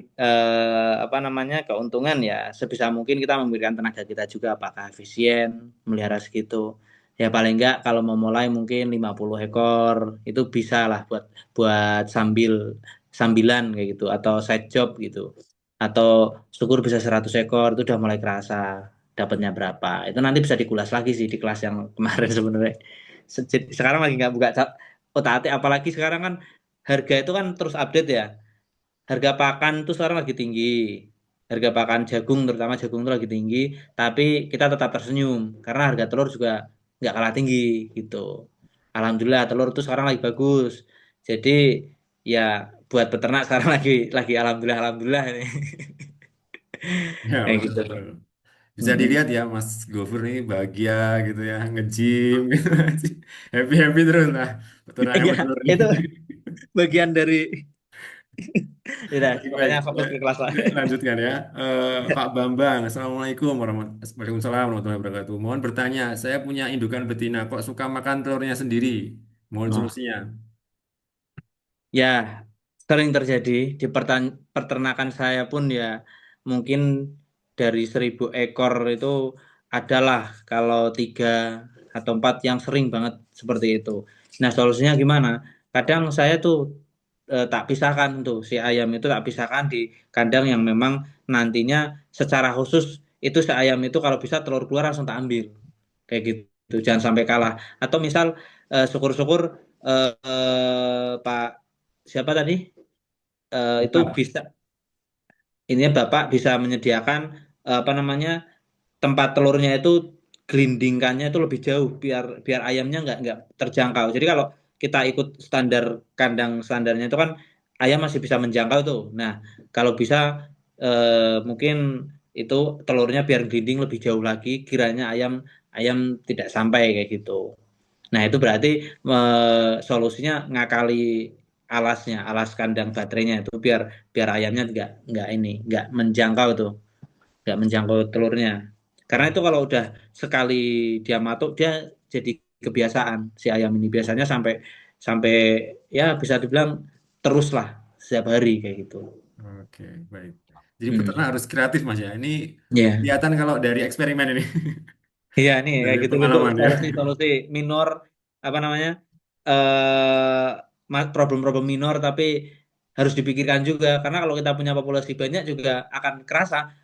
apa namanya keuntungan ya sebisa mungkin kita memberikan tenaga kita juga apakah efisien melihara segitu. Ya paling enggak kalau mau mulai mungkin 50 ekor itu bisa lah buat buat sambilan kayak gitu atau side job gitu. atau syukur bisa 100 ekor itu udah mulai kerasa dapatnya berapa. Itu nanti bisa dikulas lagi sih di kelas yang kemarin sebenarnya. Sekarang lagi nggak buka otak-atik, apalagi sekarang kan harga itu kan terus update ya. Harga pakan tuh sekarang lagi tinggi. Harga pakan jagung, terutama jagung itu lagi tinggi, tapi kita tetap tersenyum karena harga telur juga nggak kalah tinggi gitu. Alhamdulillah telur tuh sekarang lagi bagus. Jadi ya buat peternak sekarang lagi alhamdulillah alhamdulillah ini. Ya, Kayak gitu. betul. Bisa Mm-mm. dilihat ya Mas Gofur ini bahagia gitu ya, nge-gym gitu. Happy-happy terus lah peternakan Iya, petelur ini. itu bagian dari udah Baik, baik. pokoknya fokus ke kelas lah. Lanjutkan ya. Pak Bambang, Assalamualaikum Waalaikumsalam warahmatullahi wabarakatuh. Mohon bertanya, saya punya indukan betina kok suka makan telurnya sendiri. Mohon Oh, solusinya. ya, sering terjadi di peternakan saya pun ya mungkin dari 1.000 ekor itu adalah kalau 3 atau 4 yang sering banget seperti itu. Nah, solusinya gimana? Kadang saya tuh tak pisahkan tuh si ayam itu tak pisahkan di kandang yang memang nantinya secara khusus itu si ayam itu kalau bisa telur keluar langsung tak ambil kayak gitu. Jangan sampai kalah. Atau misal syukur-syukur Pak siapa tadi itu Mantap. bisa ini bapak bisa menyediakan apa namanya tempat telurnya itu gelindingkannya itu lebih jauh biar biar ayamnya nggak terjangkau. Jadi kalau kita ikut standar kandang standarnya itu kan ayam masih bisa menjangkau tuh. Nah kalau bisa mungkin itu telurnya biar gelinding lebih jauh lagi, kiranya ayam ayam tidak sampai kayak gitu. Nah, itu berarti solusinya ngakali alasnya, alas kandang baterainya itu biar biar ayamnya nggak ini, nggak menjangkau tuh, nggak menjangkau telurnya. Karena itu kalau udah sekali dia matuk dia jadi kebiasaan si ayam ini biasanya sampai sampai ya bisa dibilang terus lah setiap hari kayak gitu. Oke, baik. Jadi peternak Hmm. harus kreatif Mas ya. Ini Ya, kelihatan kalau dari eksperimen ini. iya nih kayak Dari gitu-gitu pengalaman ya. solusi-solusi minor apa namanya problem-problem minor tapi harus dipikirkan juga karena kalau kita punya populasi banyak juga akan kerasa.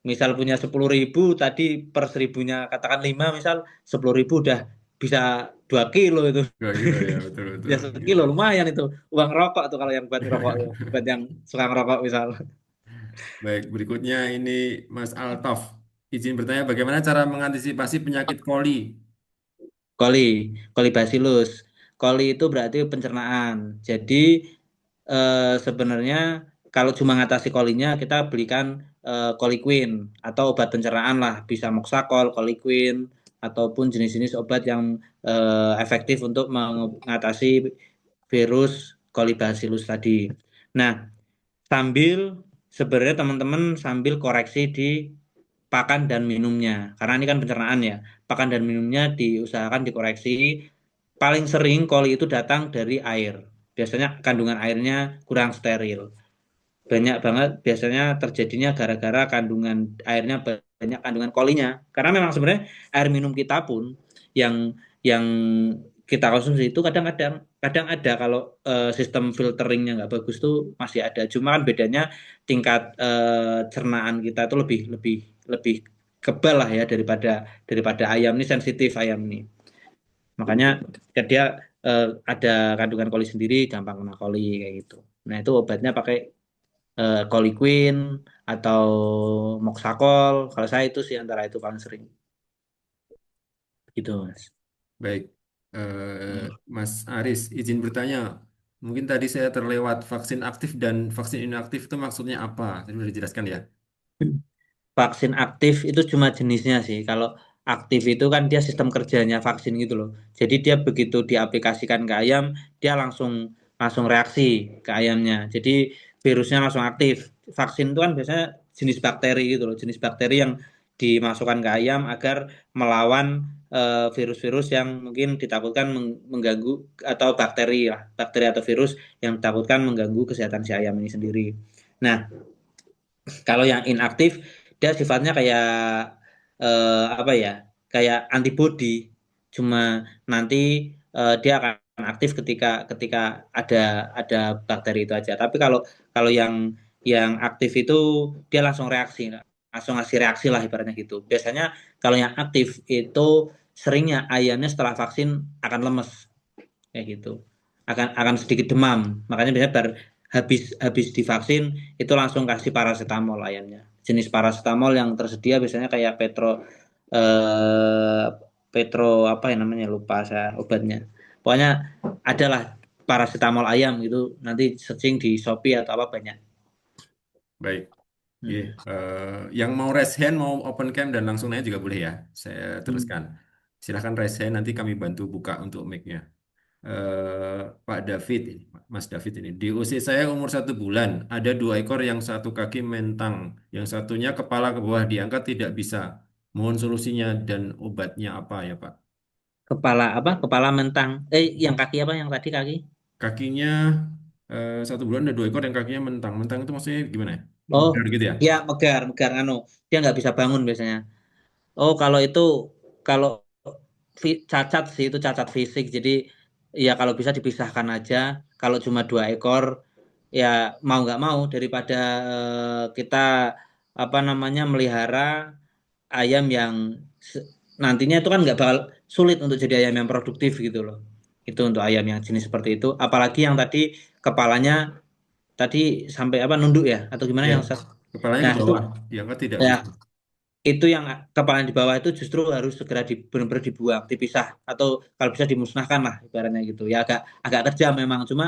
Misal punya 10.000 tadi per 1.000-nya katakan 5 misal 10.000 udah bisa 2 kilo itu. 2 kilo ya, betul Ya betul. 1 kilo lumayan itu uang rokok tuh kalau yang buat rokok tuh buat yang suka ngerokok misal. Baik, berikutnya ini Mas Altof. Izin bertanya bagaimana cara mengantisipasi penyakit coli? Coli, coli bacillus. Coli itu berarti pencernaan. Jadi sebenarnya kalau cuma ngatasi kolinya kita belikan Coliquin atau obat pencernaan lah, bisa Moxacol, Coliquin ataupun jenis-jenis obat yang efektif untuk mengatasi virus Coli bacillus tadi. Nah, sambil sebenarnya teman-teman sambil koreksi di pakan dan minumnya. Karena ini kan pencernaan ya. Pakan dan minumnya diusahakan dikoreksi. Paling sering koli itu datang dari air. Biasanya kandungan airnya kurang steril. Banyak banget biasanya terjadinya gara-gara kandungan airnya banyak kandungan kolinya. Karena memang sebenarnya air minum kita pun yang kita konsumsi itu kadang-kadang kadang ada kalau sistem filteringnya nggak bagus tuh masih ada. Cuma kan bedanya tingkat cernaan kita itu lebih lebih lebih kebal lah ya daripada daripada ayam ini sensitif ayam ini. Makanya ketika dia ada kandungan koli sendiri gampang kena koli kayak gitu. Nah itu obatnya pakai Coliquin atau Moxacol. Kalau saya itu sih antara itu paling sering gitu mas. Baik, Mas Aris, izin bertanya. Mungkin tadi saya terlewat vaksin aktif dan vaksin inaktif itu maksudnya apa? Tadi sudah dijelaskan ya. Vaksin aktif itu cuma jenisnya sih. Kalau aktif itu kan dia sistem kerjanya vaksin gitu loh. Jadi dia begitu diaplikasikan ke ayam, dia langsung langsung reaksi ke ayamnya. Jadi virusnya langsung aktif. Vaksin itu kan biasanya jenis bakteri gitu loh, jenis bakteri yang dimasukkan ke ayam agar melawan virus-virus yang mungkin ditakutkan mengganggu atau bakteri lah, bakteri atau virus yang ditakutkan mengganggu kesehatan si ayam ini sendiri. Nah, kalau yang inaktif dia sifatnya kayak apa ya? Kayak antibody. Cuma nanti dia akan aktif ketika ketika ada bakteri itu aja. Tapi kalau kalau yang yang aktif itu dia langsung reaksi, langsung ngasih reaksi lah ibaratnya gitu. Biasanya kalau yang aktif itu seringnya ayamnya setelah vaksin akan lemes kayak gitu, akan sedikit demam. Makanya biasanya habis habis divaksin itu langsung kasih paracetamol ayamnya. Jenis paracetamol yang tersedia biasanya kayak eh, Petro apa ya namanya, lupa saya obatnya. Pokoknya adalah paracetamol ayam gitu. Nanti searching di Shopee atau apa banyak. Baik. Oke. Hmm. Yang mau raise hand, mau open cam dan langsung nanya juga boleh ya. Saya Hmm. teruskan. Silahkan raise hand, nanti kami bantu buka untuk mic-nya. Pak David, ini, Mas David ini. Di usia saya umur 1 bulan, ada 2 ekor yang satu kaki mentang, yang satunya kepala ke bawah diangkat tidak bisa. Mohon solusinya dan obatnya apa ya Pak? Kepala apa? Kepala mentang. Yang kaki apa? Yang tadi kaki? Kakinya 1 bulan ada 2 ekor yang kakinya mentang. Mentang itu maksudnya gimana ya? Oh, Megar gitu ya? ya megar, megar anu. Dia nggak bisa bangun biasanya. Oh, kalau itu kalau cacat sih itu cacat fisik. Jadi ya kalau bisa dipisahkan aja. Kalau cuma 2 ekor, ya mau nggak mau daripada kita apa namanya melihara ayam yang se- nantinya itu kan nggak bakal sulit untuk jadi ayam yang produktif gitu loh. Itu untuk ayam yang jenis seperti itu. Apalagi yang tadi kepalanya tadi sampai apa nunduk ya atau gimana Ya, yang kepalanya ke nah itu bawah, diangkat tidak ya bisa. itu yang kepala di bawah itu justru harus segera benar-benar dibuang, dipisah atau kalau bisa dimusnahkan lah ibaratnya gitu. Ya agak agak kejam memang, cuma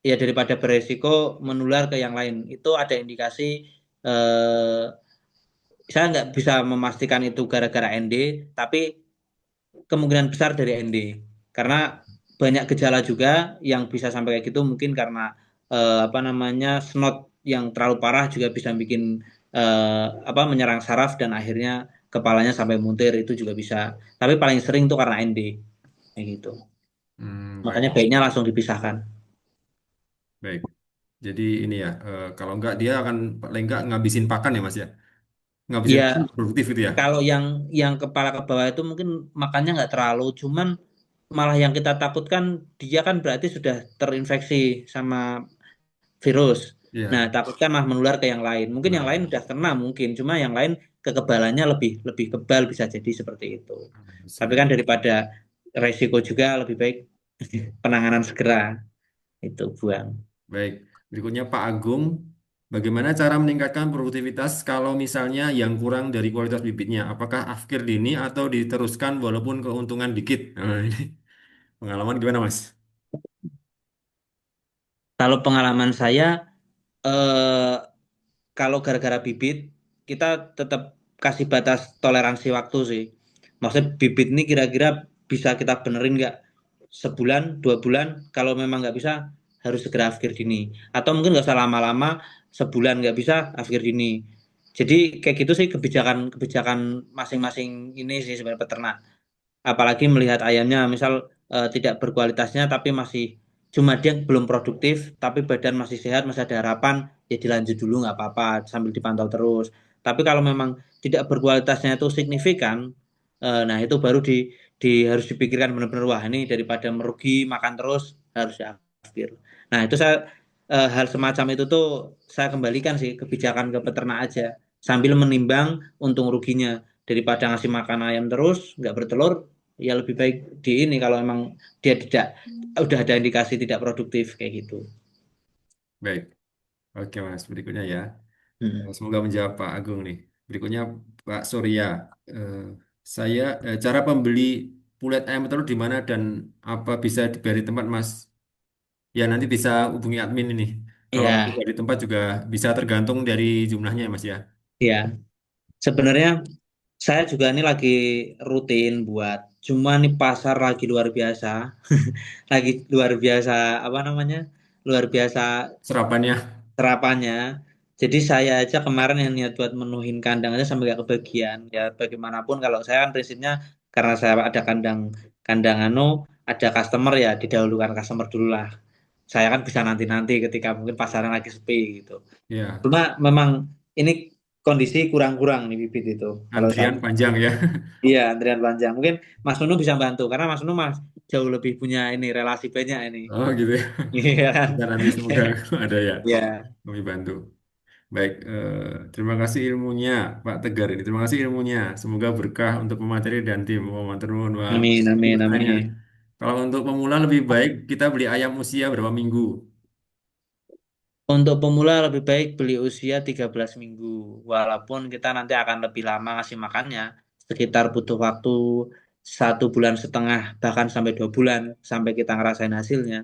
ya daripada beresiko menular ke yang lain. Itu ada indikasi eh, saya nggak bisa memastikan itu gara-gara ND, tapi kemungkinan besar dari ND. Karena banyak gejala juga yang bisa sampai kayak gitu mungkin karena apa namanya snot yang terlalu parah juga bisa bikin apa menyerang saraf dan akhirnya kepalanya sampai muntir itu juga bisa. Tapi paling sering tuh karena ND kayak gitu. Baik, Makanya baiknya langsung dipisahkan. baik. Jadi ini ya, kalau enggak dia akan paling enggak ngabisin pakan ya Mas ya? Ngabisin pakan Ya produktif gitu ya? kalau yang kepala ke bawah itu mungkin makannya nggak terlalu, cuman malah yang kita takutkan dia kan berarti sudah terinfeksi sama virus. Nah, Iya. takutkan malah menular ke yang lain. Mungkin yang Nah, lain udah kena mungkin, cuma yang lain kekebalannya lebih lebih kebal bisa jadi seperti itu. Tapi sudah. kan daripada resiko juga lebih baik penanganan segera itu buang. Baik. Berikutnya Pak Agung, bagaimana cara meningkatkan produktivitas kalau misalnya yang kurang dari kualitas bibitnya? Apakah afkir dini atau diteruskan walaupun keuntungan dikit? Nah, ini pengalaman gimana Mas? Kalau pengalaman saya eh, kalau gara-gara bibit kita tetap kasih batas toleransi waktu sih. Maksudnya bibit ini kira-kira bisa kita benerin nggak sebulan, 2 bulan. Kalau memang nggak bisa harus segera akhir dini. Atau mungkin nggak usah lama-lama, sebulan nggak bisa akhir dini. Jadi kayak gitu sih kebijakan masing-masing ini sih sebenarnya peternak. Apalagi melihat ayamnya misal tidak berkualitasnya tapi masih cuma dia belum produktif tapi badan masih sehat, masih ada harapan, ya dilanjut dulu nggak apa-apa sambil dipantau terus. Tapi kalau memang tidak berkualitasnya itu signifikan, nah itu baru harus dipikirkan benar-benar, wah ini daripada merugi makan terus harus diakhir. Nah itu saya hal semacam itu tuh saya kembalikan sih kebijakan ke peternak aja sambil menimbang untung ruginya, daripada ngasih makan ayam terus nggak bertelur, ya lebih baik di ini kalau memang dia tidak udah ada indikasi tidak produktif kayak gitu. Baik. Oke Mas, berikutnya ya. Hmm. Semoga menjawab Pak Agung nih. Berikutnya Pak Surya. Eh, cara pembeli pulet ayam telur di mana dan apa bisa diberi tempat Mas? Ya nanti bisa hubungi admin ini. Kalau Ya, tidak di tempat juga bisa tergantung dari jumlahnya ya Mas ya. ya. Sebenarnya saya juga ini lagi rutin buat, cuma nih pasar lagi luar biasa, lagi luar biasa apa namanya, luar biasa Serapannya. serapannya. Jadi saya aja kemarin yang niat buat menuhin kandang aja sampai gak kebagian. Ya bagaimanapun kalau saya kan prinsipnya karena saya ada kandang kandang anu, ada customer ya didahulukan customer dulu lah. Saya kan bisa nanti-nanti ketika mungkin pasarnya lagi sepi gitu. Ya, Cuma memang ini kondisi kurang-kurang nih bibit itu. Kalau saya, antrian panjang ya. iya antrian panjang. Mungkin Mas Nunu bisa bantu karena Mas Nunu mas jauh lebih punya ini relasi banyak ini. Oh gitu ya. Iya kan? Kita nanti semoga ada ya. Iya. Kami bantu. Baik, terima kasih ilmunya Pak Tegar ini. Terima kasih ilmunya. Semoga berkah untuk pemateri dan tim. Oh, matur nuwun, Pak. Amin, Ini amin, bertanya, amin. kalau untuk pemula lebih baik kita beli ayam usia berapa minggu? Untuk pemula lebih baik beli usia 13 minggu. Walaupun kita nanti akan lebih lama ngasih makannya, sekitar butuh waktu 1,5 bulan, bahkan sampai 2 bulan, sampai kita ngerasain hasilnya.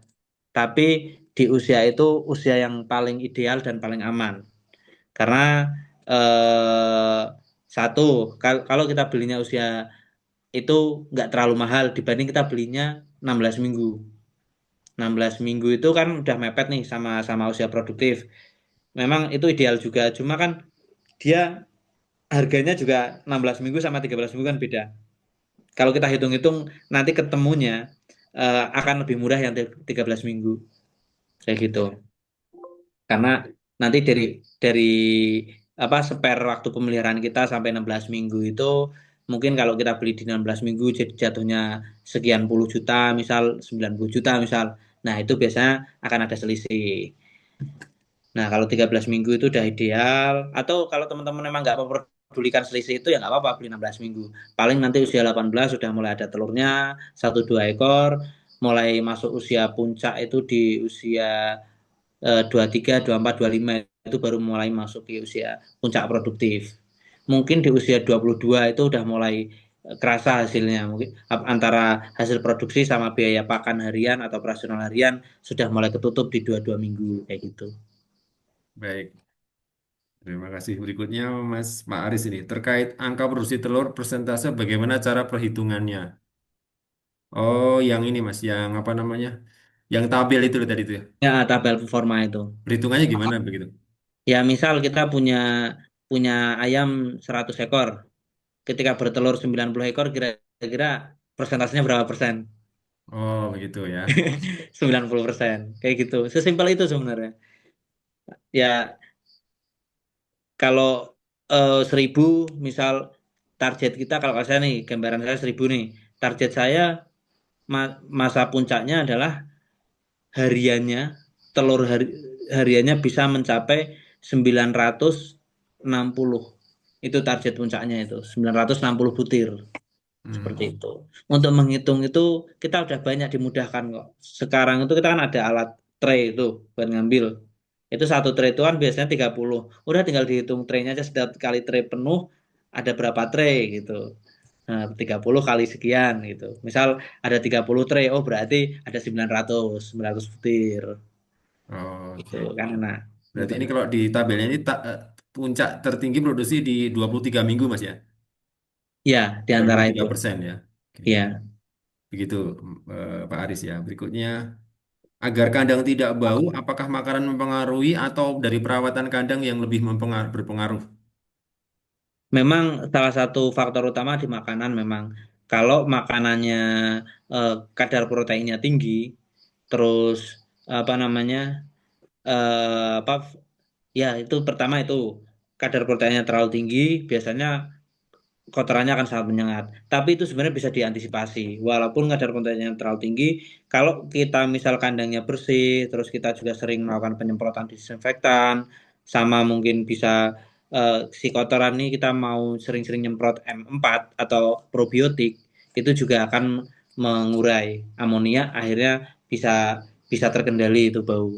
Tapi di usia itu usia yang paling ideal dan paling aman. Karena eh, satu, kalau kita belinya usia itu nggak terlalu mahal dibanding kita belinya 16 minggu. 16 minggu itu kan udah mepet nih sama sama usia produktif. Memang itu ideal juga, cuma kan dia harganya juga 16 minggu sama 13 minggu kan beda. Kalau kita hitung-hitung nanti ketemunya akan lebih murah yang 13 minggu kayak gitu. Karena nanti dari apa spare waktu pemeliharaan kita sampai 16 minggu itu mungkin kalau kita beli di 16 minggu jadi jatuhnya sekian puluh juta, misal 90 juta misal. Nah, itu biasanya akan ada selisih. Nah, kalau 13 minggu itu udah ideal. Atau kalau teman-teman memang nggak memperdulikan selisih itu ya nggak apa-apa beli 16 minggu. Paling nanti usia 18 sudah mulai ada telurnya, 1 2 ekor. Mulai masuk usia puncak itu di usia 23, 24, 25 itu baru mulai masuk di usia puncak produktif. Mungkin di usia 22 itu udah mulai kerasa hasilnya. Mungkin antara hasil produksi sama biaya pakan harian atau operasional harian sudah mulai ketutup di 22 minggu kayak gitu. Baik, terima kasih. Berikutnya Mas Pak Aris ini terkait angka produksi telur persentase bagaimana cara perhitungannya? Oh, yang ini Mas, yang apa namanya? Yang tabel itu loh tadi itu ya. Ya, tabel performa itu. Perhitungannya gimana begitu? Ya, misal kita punya punya ayam 100 ekor. Ketika bertelur 90 ekor kira-kira persentasenya berapa persen? Oh, begitu ya. 90%. Kayak gitu. Sesimpel itu sebenarnya. Ya, kalau 1.000 misal target kita kalau saya nih gambaran saya 1.000 nih. Target saya masa puncaknya adalah hariannya hariannya bisa mencapai 960. Itu target puncaknya itu 960 butir seperti Hmm. itu. Untuk menghitung itu kita udah banyak dimudahkan kok. Sekarang itu kita kan ada alat tray itu buat ngambil. Itu satu tray itu kan biasanya 30. Udah tinggal dihitung traynya aja setiap kali tray penuh ada berapa tray gitu. Nah, 30 kali sekian gitu. Misal ada 30 tray, oh berarti ada 900 butir. Oh, Gitu oke. kan enak Berarti ini ngitungnya. kalau di tabelnya ini puncak tertinggi produksi di 23 minggu Mas ya. Ya, di antara itu. 23% ya. Oke. Ya. Begitu Pak Aris ya. Berikutnya, agar kandang tidak bau, apakah makanan mempengaruhi atau dari perawatan kandang yang lebih berpengaruh? Memang salah satu faktor utama di makanan memang kalau makanannya kadar proteinnya tinggi, terus apa namanya apa ya itu pertama itu kadar proteinnya terlalu tinggi, biasanya kotorannya akan sangat menyengat. Tapi itu sebenarnya bisa diantisipasi. Walaupun kadar proteinnya terlalu tinggi, kalau kita misal kandangnya bersih, terus kita juga sering melakukan penyemprotan disinfektan, sama mungkin bisa si kotoran ini kita mau sering-sering nyemprot M4 atau probiotik, itu juga akan mengurai amonia, akhirnya bisa bisa terkendali itu bau.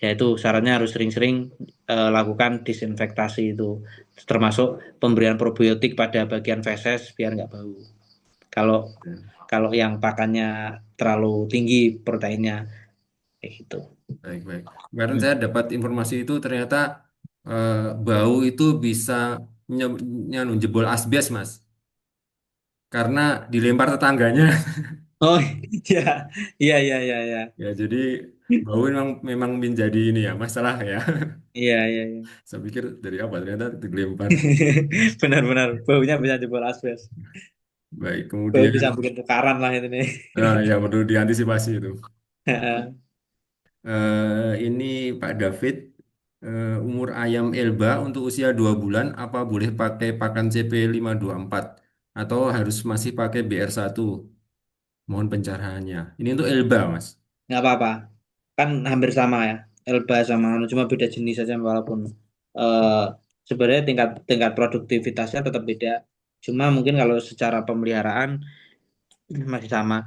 Ya itu syaratnya harus sering-sering lakukan disinfektasi itu, termasuk pemberian probiotik pada bagian feses biar nggak bau. Kalau Ya, kalau yang pakannya terlalu tinggi proteinnya kayak gitu. baik-baik. Kemarin Hmm. saya dapat informasi itu ternyata eh, bau itu bisa jebol asbes, Mas. Karena dilempar tetangganya. Oh iya iya iya iya iya Ya, jadi bau memang menjadi ini ya, masalah ya. iya iya. Iya. Saya pikir dari apa? Ternyata dilempar. Benar-benar baunya bisa jebol asbes. Baik, Bau kemudian bisa bikin tukaran lah itu nih. ya perlu diantisipasi itu. Ini Pak David, umur ayam Elba untuk usia 2 bulan, apa boleh pakai pakan CP524 atau harus masih pakai BR1? Mohon pencerahannya. Ini untuk Elba, Mas. Nggak apa-apa, kan hampir sama ya. Elba sama anu, cuma beda jenis saja walaupun. eh, sebenarnya tingkat tingkat produktivitasnya tetap beda. Cuma mungkin kalau secara pemeliharaan masih sama.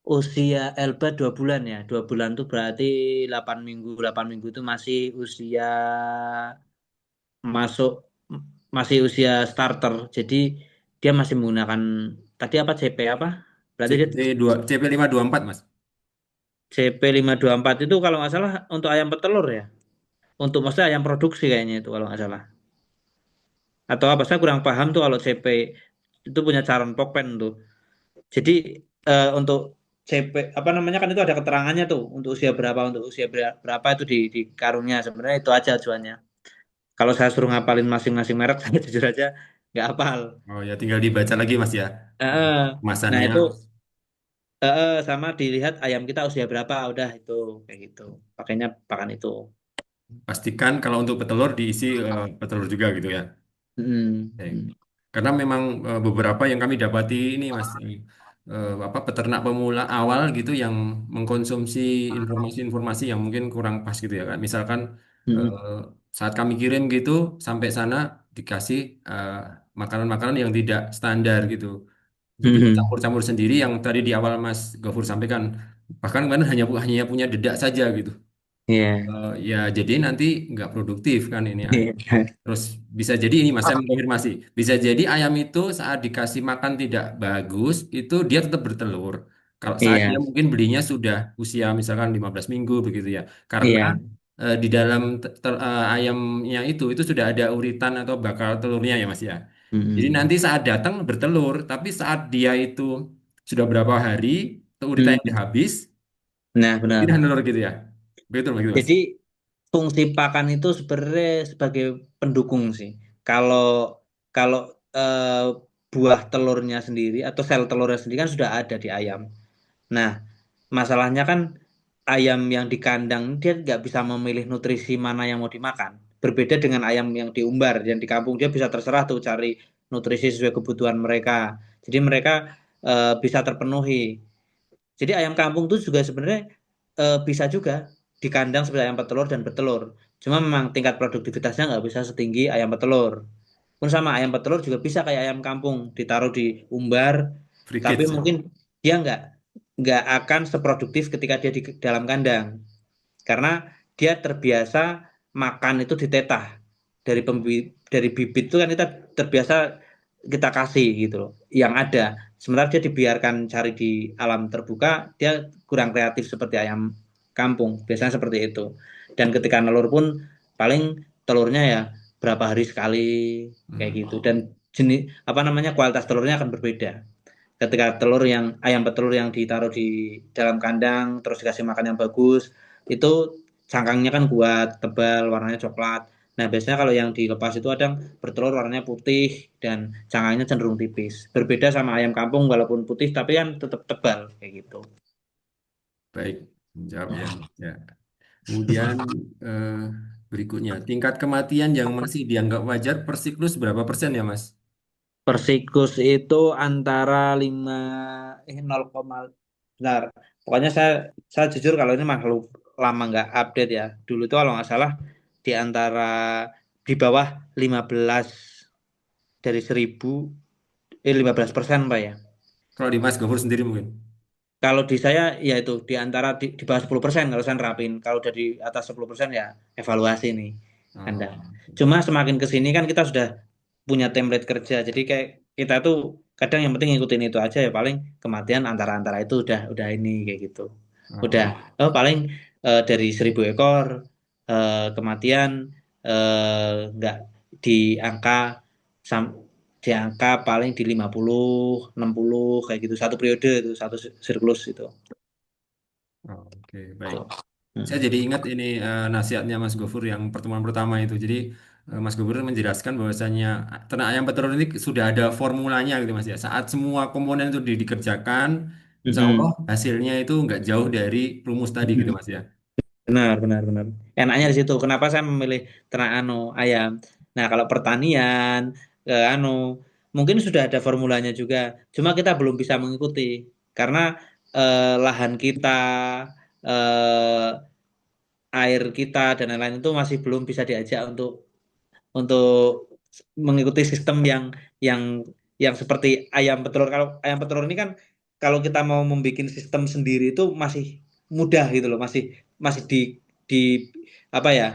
Usia Elba 2 bulan ya. 2 bulan tuh berarti 8 minggu. 8 minggu itu masih usia masuk masih usia starter. Jadi dia masih menggunakan tadi apa CP apa? Berarti dia CP524 Mas. CP524 itu kalau nggak salah untuk ayam petelur ya. Untuk maksudnya ayam produksi kayaknya itu kalau nggak salah. Atau apa saya kurang paham tuh kalau CP itu punya Caron Pokpen tuh. Jadi untuk CP apa namanya kan itu ada keterangannya tuh untuk usia berapa berapa itu di karungnya sebenarnya itu aja tujuannya. Kalau saya suruh ngapalin masing-masing merek saya jujur aja nggak hafal. Oh ya, tinggal dibaca lagi Mas ya. Nah Kemasannya itu sama dilihat ayam kita usia berapa udah itu kayak gitu. Pakainya pakan itu. pastikan kalau untuk petelur diisi petelur juga gitu ya. Oke. Mm. Karena memang beberapa yang kami dapati ini Mas, apa peternak pemula awal gitu yang mengkonsumsi informasi-informasi yang mungkin kurang pas gitu ya kan. Misalkan Mm. eh, saat kami kirim gitu sampai sana dikasih eh, makanan-makanan yang tidak standar gitu. Jadi Mm. campur-campur sendiri yang tadi di awal Mas Gofur sampaikan. Bahkan kemarin hanya punya dedak saja gitu. Iya. Ya jadi nanti nggak produktif kan ini ayam. Iya. Terus bisa jadi ini Mas, saya mengkonfirmasi. Bisa jadi ayam itu saat dikasih makan tidak bagus, itu dia tetap bertelur. Kalau saat dia Iya. mungkin belinya sudah usia misalkan 15 minggu begitu ya. Karena Iya. di dalam ayamnya itu sudah ada uritan atau bakal telurnya ya Mas ya. Jadi Mm. nanti saat datang bertelur, tapi saat dia itu sudah berapa hari, uritannya Mm. udah habis, Nah, tidak benar. telur gitu ya. Betul begitu Mas. Jadi fungsi pakan itu sebenarnya sebagai pendukung sih. Kalau kalau eh, buah telurnya sendiri atau sel telurnya sendiri kan sudah ada di ayam. Nah, masalahnya kan ayam yang di kandang dia nggak bisa memilih nutrisi mana yang mau dimakan. Berbeda dengan ayam yang diumbar dan di kampung dia bisa terserah tuh cari nutrisi sesuai kebutuhan mereka. Jadi mereka bisa terpenuhi. Jadi ayam kampung tuh juga sebenarnya bisa juga di kandang seperti ayam petelur dan betelur. Cuma memang tingkat produktivitasnya nggak bisa setinggi ayam petelur. Pun sama ayam petelur juga bisa kayak ayam kampung ditaruh di umbar, Free tapi kids ya. mungkin dia nggak akan seproduktif ketika dia di dalam kandang karena dia terbiasa makan itu ditetah dari bibit itu kan kita terbiasa kita kasih gitu loh yang ada sementara dia dibiarkan cari di alam terbuka dia kurang kreatif seperti ayam kampung biasanya seperti itu dan ketika nelur pun paling telurnya ya berapa hari sekali kayak Hmm. gitu dan jenis apa namanya kualitas telurnya akan berbeda ketika telur yang ayam petelur yang ditaruh di dalam kandang terus dikasih makan yang bagus itu cangkangnya kan kuat tebal warnanya coklat nah biasanya kalau yang dilepas itu ada bertelur warnanya putih dan cangkangnya cenderung tipis berbeda sama ayam kampung walaupun putih tapi kan tetap tebal kayak gitu. Baik, jawab ya. Ya. Kemudian eh, berikutnya, tingkat kematian yang masih dianggap wajar per siklus berapa persen ya, Mas? Persikus itu antara 0, benar. Pokoknya saya jujur kalau ini makhluk lama nggak update ya. Dulu itu kalau nggak salah di antara di bawah 15 dari 1000 15% Pak ya. Kalau di Mas Gofur sendiri mungkin. Kalau di saya ya itu di antara di bawah 10% kalau saya nerapin. Kalau udah di atas 10% ya evaluasi nih Anda. Oh, Cuma semakin ke sini kan kita sudah punya template kerja. Jadi kayak kita tuh kadang yang penting ngikutin itu aja ya paling kematian antara-antara itu udah ini kayak gitu. Udah oh, paling dari 1000 ekor kematian nggak di angka sam- di angka paling di 50 60 kayak gitu satu periode itu satu siklus itu. oh, oke, baik. Tuh. Saya Hmm. jadi ingat ini nasihatnya Mas Gofur yang pertemuan pertama itu. Jadi Mas Gofur menjelaskan bahwasanya ternak ayam petelur ini sudah ada formulanya gitu Mas ya. Saat semua komponen itu dikerjakan, Insya Allah Mm-mm. hasilnya itu nggak jauh dari rumus tadi gitu Mm-mm. Mas ya. Benar, benar, benar. Enaknya di situ. Kenapa saya memilih ternak ayam? Nah, kalau pertanian, anu, mungkin sudah ada formulanya juga. Cuma kita belum bisa mengikuti karena lahan kita, eh, air kita dan lain-lain itu masih belum bisa diajak untuk untuk mengikuti sistem yang yang seperti ayam petelur. Kalau ayam petelur ini kan kalau kita mau membuat sistem sendiri itu masih mudah gitu loh, masih masih di apa ya,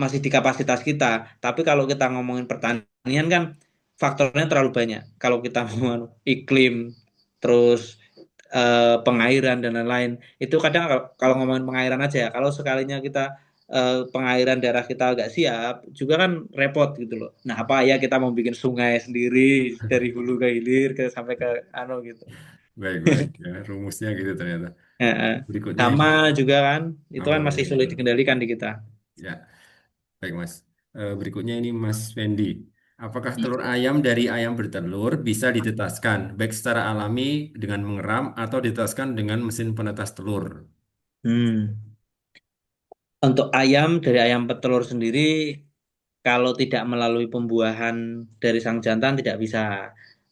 masih di kapasitas kita. Tapi kalau kita ngomongin pertanian kan faktornya terlalu banyak. Kalau kita mau iklim, terus pengairan dan lain-lain, itu kadang kalau ngomongin pengairan aja ya, kalau sekalinya kita pengairan daerah kita agak siap, juga kan repot gitu loh. Nah, apa ya kita mau bikin sungai sendiri dari hulu ke hilir ke sampai ke ano gitu. Baik, baik. Ya, rumusnya gitu ternyata. Heeh. Berikutnya ini. Sama juga kan, itu kan Oh, masih ya, sulit betul. dikendalikan di kita. Ya, baik, Mas. Berikutnya ini Mas Fendi. Apakah Hmm. telur ayam dari ayam bertelur bisa ditetaskan, baik secara alami dengan mengeram atau ditetaskan dengan mesin penetas telur? Hmm. Untuk ayam dari ayam petelur sendiri, kalau tidak melalui pembuahan dari sang jantan tidak bisa.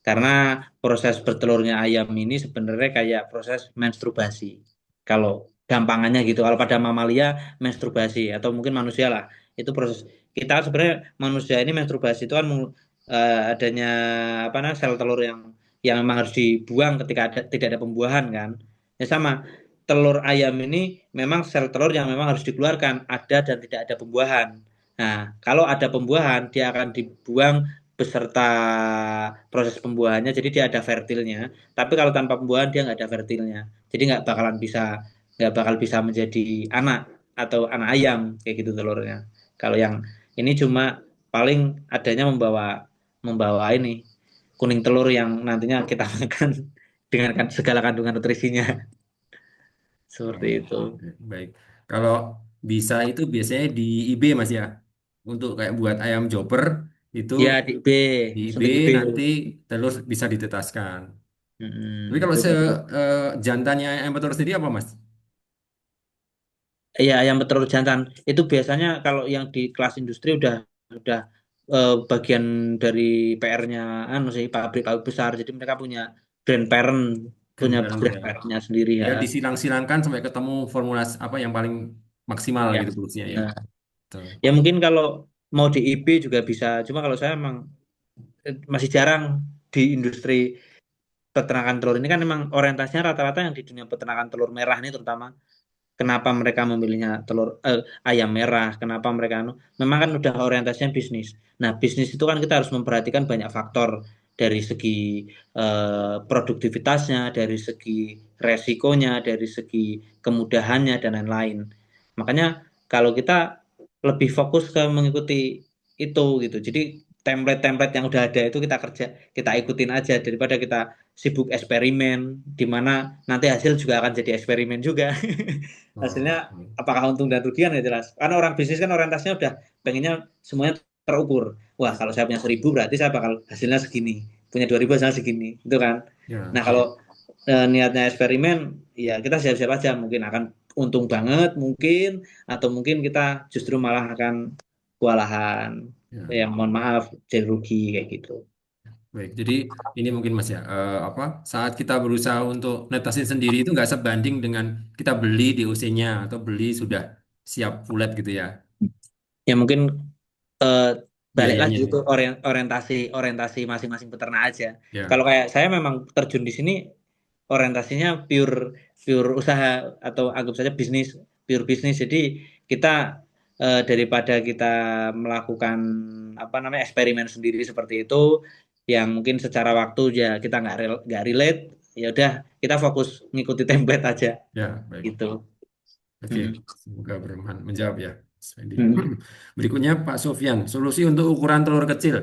Karena proses bertelurnya ayam ini sebenarnya kayak proses menstruasi. Kalau gampangannya gitu, kalau pada mamalia menstruasi atau mungkin manusia lah, itu proses kita sebenarnya manusia ini menstruasi itu kan adanya apa namanya sel telur yang memang harus dibuang ketika tidak ada pembuahan kan. Ya sama, telur ayam ini memang sel telur yang memang harus dikeluarkan, ada dan tidak ada pembuahan. Nah, kalau ada pembuahan, dia akan dibuang beserta proses pembuahannya, jadi dia ada fertilnya. Tapi kalau tanpa pembuahan, dia nggak ada fertilnya. Jadi nggak bakal bisa menjadi anak atau anak ayam kayak gitu telurnya. Kalau yang ini cuma paling adanya membawa membawa ini kuning telur yang nantinya kita makan dengan segala kandungan nutrisinya seperti Oh, itu. oke, baik. Kalau bisa itu biasanya di IB Mas ya. Untuk kayak buat ayam chopper itu Ya di B, di IB suntik B. nanti telur bisa ditetaskan. Tapi kalau Itu baru. jantannya ayam petelur sendiri apa Mas? Iya, yang petelur jantan itu biasanya kalau yang di kelas industri udah bagian dari PR-nya anu sih pabrik-pabrik besar. Jadi mereka punya brand parent, punya Gambaran brand ya. parentnya sendiri ya. Dia disilang-silangkan sampai ketemu formula apa yang paling maksimal Ya. gitu produksinya ya. Nah, Betul. ya mungkin kalau mau di IP juga bisa. Cuma kalau saya emang masih jarang di industri peternakan telur ini kan memang orientasinya rata-rata yang di dunia peternakan telur merah ini terutama. Kenapa mereka memilihnya ayam merah? Kenapa mereka memang kan udah orientasinya bisnis. Nah, bisnis itu kan kita harus memperhatikan banyak faktor dari segi produktivitasnya, dari segi resikonya, dari segi kemudahannya dan lain-lain. Makanya kalau kita lebih fokus ke mengikuti itu gitu. Jadi template-template yang udah ada itu kita kerja, kita ikutin aja daripada kita sibuk eksperimen di mana nanti hasil juga akan jadi eksperimen juga. Oh, Hasilnya apakah untung dan rugian ya jelas. Karena orang bisnis kan orientasinya udah pengennya semuanya terukur. Wah, kalau saya punya 1.000 berarti saya bakal hasilnya segini. Punya 2.000 hasilnya segini. Itu kan. ya. Nah, kalau niatnya eksperimen, ya kita siap-siap aja. Mungkin akan untung banget, mungkin. Atau mungkin kita justru malah akan kewalahan. Ya. Ya, mohon maaf, jadi rugi kayak gitu. Baik, jadi ini mungkin Mas ya, apa saat kita berusaha untuk netasin sendiri itu nggak sebanding dengan kita beli di OC-nya atau beli sudah siap fulet gitu ya Ya mungkin eh, balik lagi biayanya itu ya. orientasi orientasi masing-masing peternak aja. Ya, Kalau kayak saya memang terjun di sini orientasinya pure pure usaha atau anggap saja bisnis, pure bisnis. Jadi kita daripada kita melakukan apa namanya eksperimen sendiri seperti itu yang mungkin secara waktu ya kita nggak relate, ya udah kita fokus ngikuti template aja ya, baik. gitu. Oke, Mm. semoga menjawab ya, Mas Fendi. Mm. Berikutnya Pak Sofyan, solusi untuk ukuran telur kecil.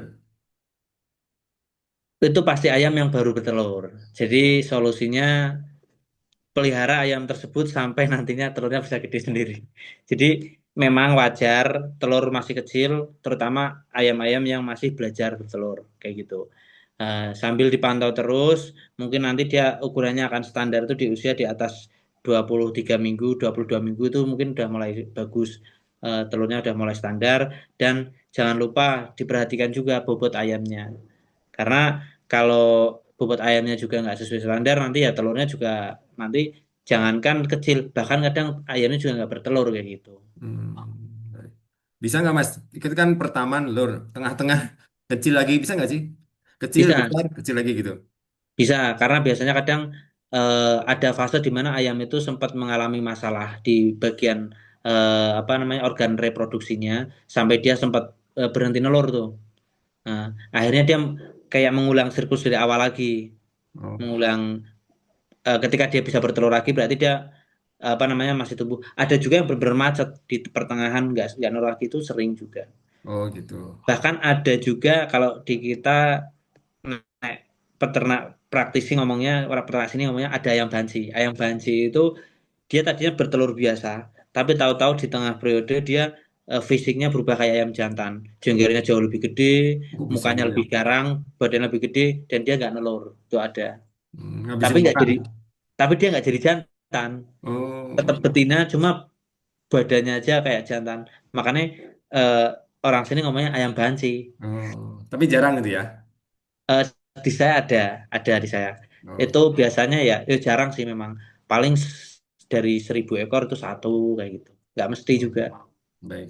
Itu pasti ayam yang baru bertelur. Jadi solusinya pelihara ayam tersebut sampai nantinya telurnya bisa gede sendiri. Jadi memang wajar telur masih kecil, terutama ayam-ayam yang masih belajar bertelur kayak gitu. Sambil dipantau terus, mungkin nanti dia ukurannya akan standar itu di usia di atas 23 minggu, 22 minggu itu mungkin udah mulai bagus. Telurnya udah mulai standar dan jangan lupa diperhatikan juga bobot ayamnya. Karena kalau bobot ayamnya juga nggak sesuai standar, nanti ya telurnya juga nanti jangankan kecil, bahkan kadang ayamnya juga nggak bertelur kayak gitu. Hmm, baik. Bisa nggak Mas? Itu kan pertama lur, tengah-tengah kecil lagi bisa nggak sih? Kecil, Bisa, besar, kecil lagi gitu. bisa karena biasanya kadang ada fase di mana ayam itu sempat mengalami masalah di bagian apa namanya organ reproduksinya sampai dia sempat berhenti nelur tuh. Nah, akhirnya dia kayak mengulang siklus dari awal lagi, Oh, mengulang ketika dia bisa bertelur lagi berarti dia apa namanya masih tumbuh. Ada juga yang benar-benar macet di pertengahan nggak nelur lagi itu sering juga. oh gitu. Bahkan ada juga kalau di kita nek peternak praktisi ngomongnya, orang peternak sini ngomongnya ada ayam banci. Ayam banci itu dia tadinya bertelur biasa, tapi tahu-tahu di tengah periode dia fisiknya berubah kayak ayam jantan. Jenggernya jauh lebih gede, Kok bisa mukanya ya? lebih garang, badannya lebih gede, dan dia nggak nelur. Itu ada. Tapi Ngabisin nggak makan. jadi, tapi dia nggak jadi jantan. Tetap Oh, betina, cuma badannya aja kayak jantan. Makanya eh, orang sini ngomongnya ayam banci. oh. Tapi jarang gitu ya. Eh, di saya ada di saya. Oh, Itu biasanya ya, jarang sih memang. Paling dari 1.000 ekor itu satu kayak gitu. Nggak mesti oh, juga. baik.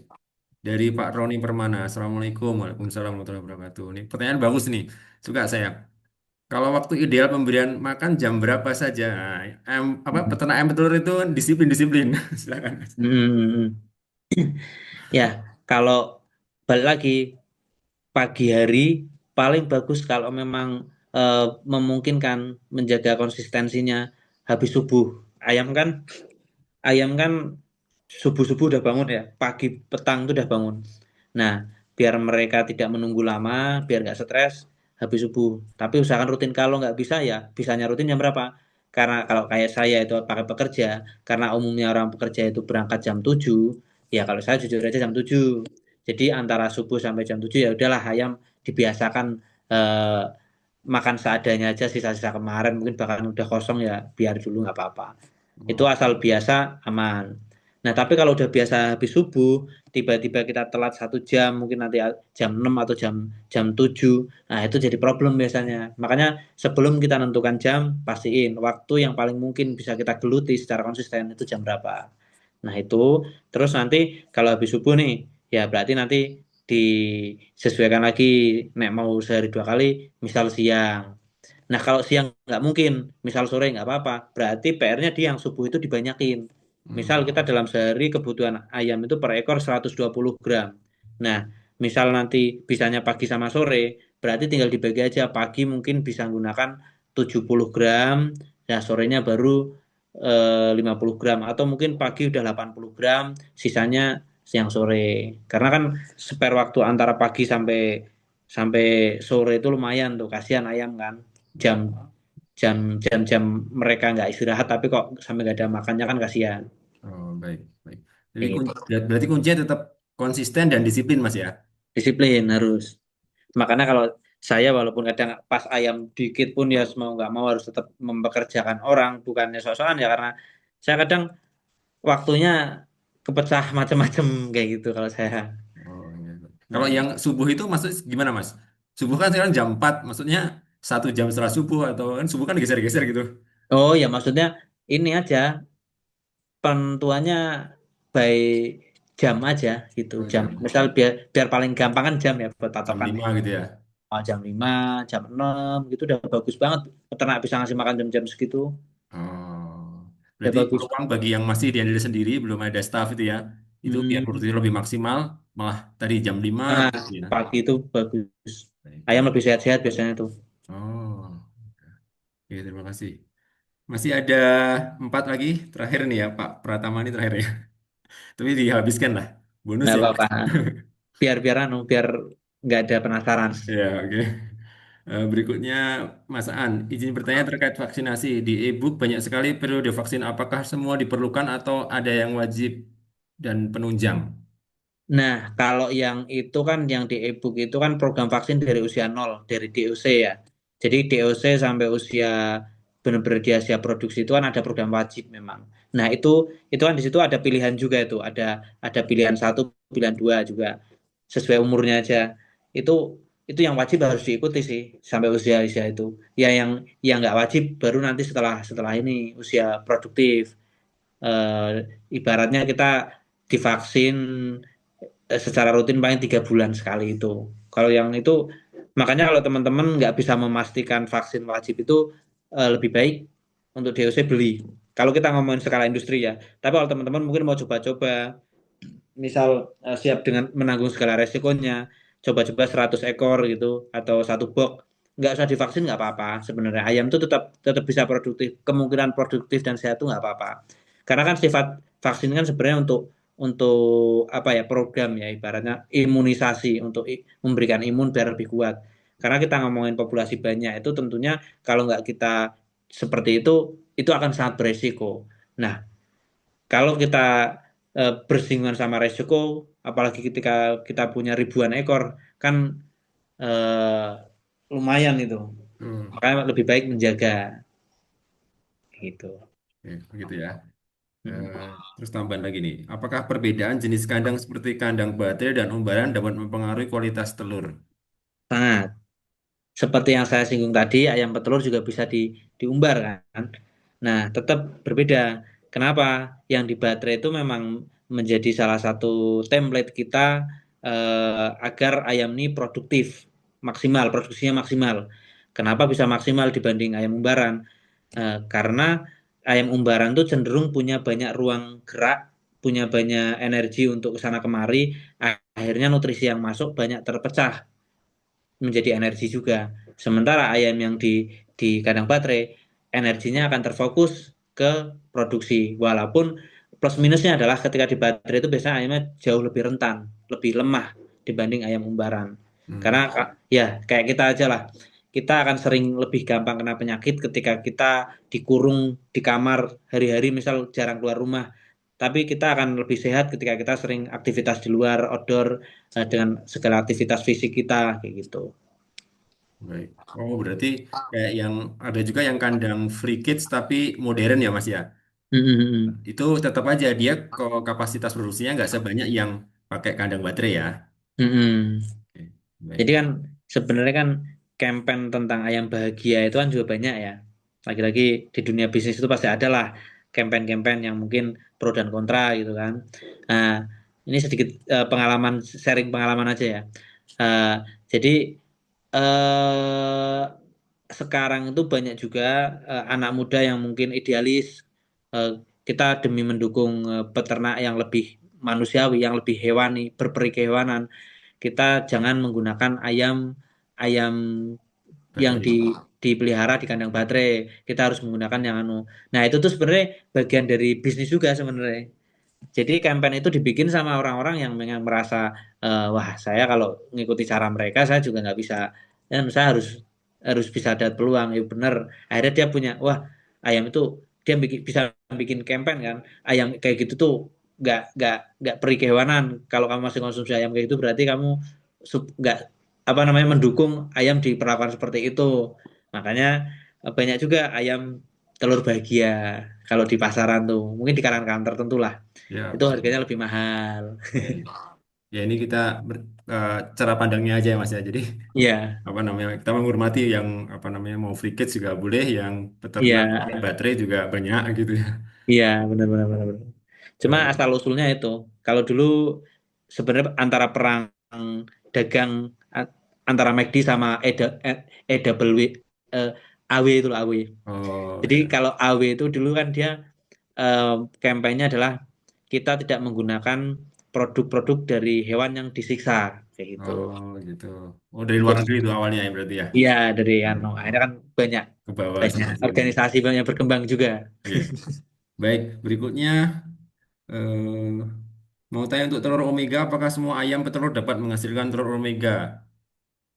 Dari Pak Roni Permana. Assalamualaikum. Waalaikumsalam warahmatullahi wabarakatuh. Ini pertanyaan bagus nih. Suka saya. Kalau waktu ideal pemberian makan jam berapa saja? Nah, apa peternak ayam petelur itu disiplin-disiplin. Silakan. Hmm. Ya, kalau balik lagi pagi hari paling bagus kalau memang memungkinkan menjaga konsistensinya habis subuh. Ayam kan ayam kan subuh-subuh udah bangun ya, pagi petang tuh udah bangun. Nah, biar mereka tidak menunggu lama, biar nggak stres habis subuh. Tapi usahakan rutin kalau nggak bisa ya, bisanya rutin jam berapa? Karena kalau kayak saya itu pakai pekerja, karena umumnya orang pekerja itu berangkat jam 7, ya kalau saya jujur aja jam 7. Jadi antara subuh sampai jam 7 ya udahlah ayam dibiasakan eh, makan seadanya aja sisa-sisa kemarin mungkin bahkan udah kosong ya biar dulu nggak apa-apa. Itu Oh, asal biasa aman. Nah, tapi kalau udah biasa habis subuh, tiba-tiba kita telat 1 jam, mungkin nanti jam 6 atau jam jam 7. Nah, itu jadi problem biasanya. Makanya sebelum kita nentukan jam, pastiin waktu yang paling mungkin bisa kita geluti secara konsisten itu jam berapa. Nah, itu terus nanti kalau habis subuh nih, ya berarti nanti disesuaikan lagi, nek mau sehari 2 kali, misal siang. Nah, kalau siang nggak mungkin, misal sore nggak apa-apa, berarti PR-nya di yang subuh itu dibanyakin. Misal kita hmm. dalam sehari kebutuhan ayam itu per ekor 120 gram. Nah, misal nanti bisanya pagi sama sore, berarti tinggal dibagi aja. Pagi mungkin bisa menggunakan 70 gram, ya sorenya baru 50 gram. Atau mungkin pagi udah 80 gram, sisanya siang sore. Karena kan spare waktu antara pagi sampai sampai sore itu lumayan tuh, kasihan ayam kan jam jam mereka nggak istirahat tapi kok sampai nggak ada makannya kan kasihan. Oh, baik, baik. Jadi Gitu. berarti kuncinya tetap konsisten dan disiplin, Mas ya. Disiplin harus. Makanya kalau saya walaupun kadang pas ayam dikit pun ya mau nggak mau harus tetap mempekerjakan orang bukannya sok-sokan ya karena saya kadang waktunya kepecah macam-macam kayak gitu kalau saya. Oh, iya. Kalau Nah, yang subuh itu maksud gimana, Mas? Subuh kan sekarang jam 4, maksudnya 1 jam setelah subuh atau kan subuh kan geser-geser gitu. oh ya maksudnya ini aja penentuannya by jam aja gitu Oh, jam jam misal biar biar paling gampang kan jam ya buat jam patokan. 5 gitu ya. Jam 5, jam 6 gitu udah bagus banget. Peternak bisa ngasih makan jam-jam segitu. Oh, Udah berarti bagus. peluang bagi yang masih dihandle sendiri, belum ada staff itu ya, itu biar Hmm. produktif lebih maksimal, malah tadi jam 5 Nah, gitu ya. pagi itu bagus. Baik, Ayam baik. lebih sehat-sehat biasanya tuh. Oh, oke, terima kasih. Masih ada 4 lagi, terakhir nih ya, Pak Pratama ini terakhir ya. Tapi dihabiskan lah, bonus Nggak ya. apa-apa. Biar biar nggak ada penasaran. Ya, oke. Berikutnya, Mas Aan, izin bertanya terkait vaksinasi. Di e-book banyak sekali periode vaksin. Apakah semua diperlukan atau ada yang wajib dan penunjang? Nah, kalau yang itu kan yang di e-book itu kan program vaksin dari usia 0, dari DOC ya. Jadi DOC sampai usia benar-benar dia siap produksi itu kan ada program wajib memang. Nah, itu kan di situ ada pilihan juga itu, ada pilihan 1, pilihan 2 juga sesuai umurnya aja. Itu itu yang wajib harus diikuti sih sampai usia-usia itu. Ya yang nggak wajib baru nanti setelah setelah ini usia produktif. Ibaratnya kita divaksin secara rutin paling 3 bulan sekali itu. Kalau yang itu makanya kalau teman-teman nggak bisa memastikan vaksin wajib itu lebih baik untuk DOC beli. Kalau kita ngomongin skala industri ya. Tapi kalau teman-teman mungkin mau coba-coba, misal siap dengan menanggung segala resikonya, coba-coba 100 ekor gitu atau satu box, nggak usah divaksin nggak apa-apa sebenarnya. Ayam itu tetap tetap bisa produktif, kemungkinan produktif dan sehat itu nggak apa-apa. Karena kan sifat vaksin kan sebenarnya untuk apa ya, program ya, ibaratnya imunisasi untuk memberikan imun biar lebih kuat. Karena kita ngomongin populasi banyak itu tentunya kalau nggak kita seperti itu akan sangat beresiko. Nah, kalau kita bersinggungan sama resiko, apalagi ketika kita punya ribuan ekor, kan eh, lumayan itu. Hmm, Makanya lebih baik menjaga gitu. oke, begitu ya. Mm. Eh, Terus tambahan lagi nih, apakah perbedaan jenis kandang seperti kandang baterai dan umbaran dapat mempengaruhi kualitas telur? Sangat. Seperti yang saya singgung tadi, ayam petelur juga bisa diumbar kan. Nah, tetap berbeda. Kenapa? Yang di baterai itu memang menjadi salah satu template kita agar ayam ini produktif, maksimal, produksinya maksimal. Kenapa bisa maksimal dibanding ayam umbaran? Karena ayam umbaran tuh cenderung punya banyak ruang gerak, punya banyak energi untuk kesana kemari, akhirnya nutrisi yang masuk banyak terpecah menjadi energi juga. Sementara ayam yang di kandang baterai, energinya akan terfokus ke produksi. Walaupun plus minusnya adalah ketika di baterai itu biasanya ayamnya jauh lebih rentan, lebih lemah dibanding ayam umbaran. Hmm, Karena ya kayak kita aja lah. Kita akan sering lebih gampang kena penyakit ketika kita dikurung di kamar hari-hari, misal jarang keluar rumah. Tapi kita akan lebih sehat ketika kita sering aktivitas di luar, outdoor, dengan segala aktivitas fisik kita, kayak gitu. baik. Oh, berarti kayak yang ada juga yang kandang free kids tapi modern ya Mas ya. Mm-mm. Itu tetap aja dia kok kapasitas produksinya nggak sebanyak yang pakai kandang baterai ya. Mm-mm. Oke, Jadi baik. kan sebenarnya kan campaign tentang ayam bahagia itu kan juga banyak ya. Lagi-lagi di dunia bisnis itu pasti ada lah campaign-campaign yang mungkin pro dan kontra gitu kan. Nah, ini sedikit pengalaman, sharing pengalaman aja ya. Eh, jadi eh, sekarang itu banyak juga anak muda yang mungkin idealis. Eh, kita demi mendukung peternak yang lebih manusiawi, yang lebih hewani, berperi kehewanan, kita jangan menggunakan ayam ayam yang Baterai. dipelihara di kandang baterai. Kita harus menggunakan yang anu. Nah, itu tuh sebenarnya bagian dari bisnis juga sebenarnya. Jadi campaign itu dibikin sama orang-orang yang memang merasa wah, saya kalau ngikuti cara mereka saya juga nggak bisa, dan saya harus harus bisa ada peluang. Ya benar. Akhirnya dia punya, wah, ayam itu dia bisa bikin campaign kan. Ayam kayak gitu tuh nggak peri kehewanan. Kalau kamu masih konsumsi ayam kayak gitu berarti kamu nggak apa namanya mendukung ayam diperlakukan seperti itu. Makanya banyak juga ayam telur bahagia kalau di pasaran tuh. Mungkin di kalangan tertentu lah. Ya, Itu betul. harganya lebih mahal. Baik. Ya ini kita cara pandangnya aja ya Mas ya. Jadi Iya, apa namanya kita menghormati yang apa namanya mau free kids juga boleh, yang peternak iya, baterai juga banyak gitu ya. iya, benar, benar, benar, benar. Cuma Eh, asal usulnya itu, kalau dulu sebenarnya antara perang dagang antara McD sama EW, eh, AW itu loh, AW. oh Jadi ya, kalau AW itu dulu kan dia kampanye adalah kita tidak menggunakan produk-produk dari hewan yang disiksa, kayak gitu. oh gitu. Oh dari luar Jadi negeri itu awalnya ya berarti ya. iya dari Hmm. anu, akhirnya kan banyak Ke bawah banyak sampai sini. organisasi banyak berkembang juga. Oke, baik. Berikutnya eh, mau tanya untuk telur omega, apakah semua ayam petelur dapat menghasilkan telur omega?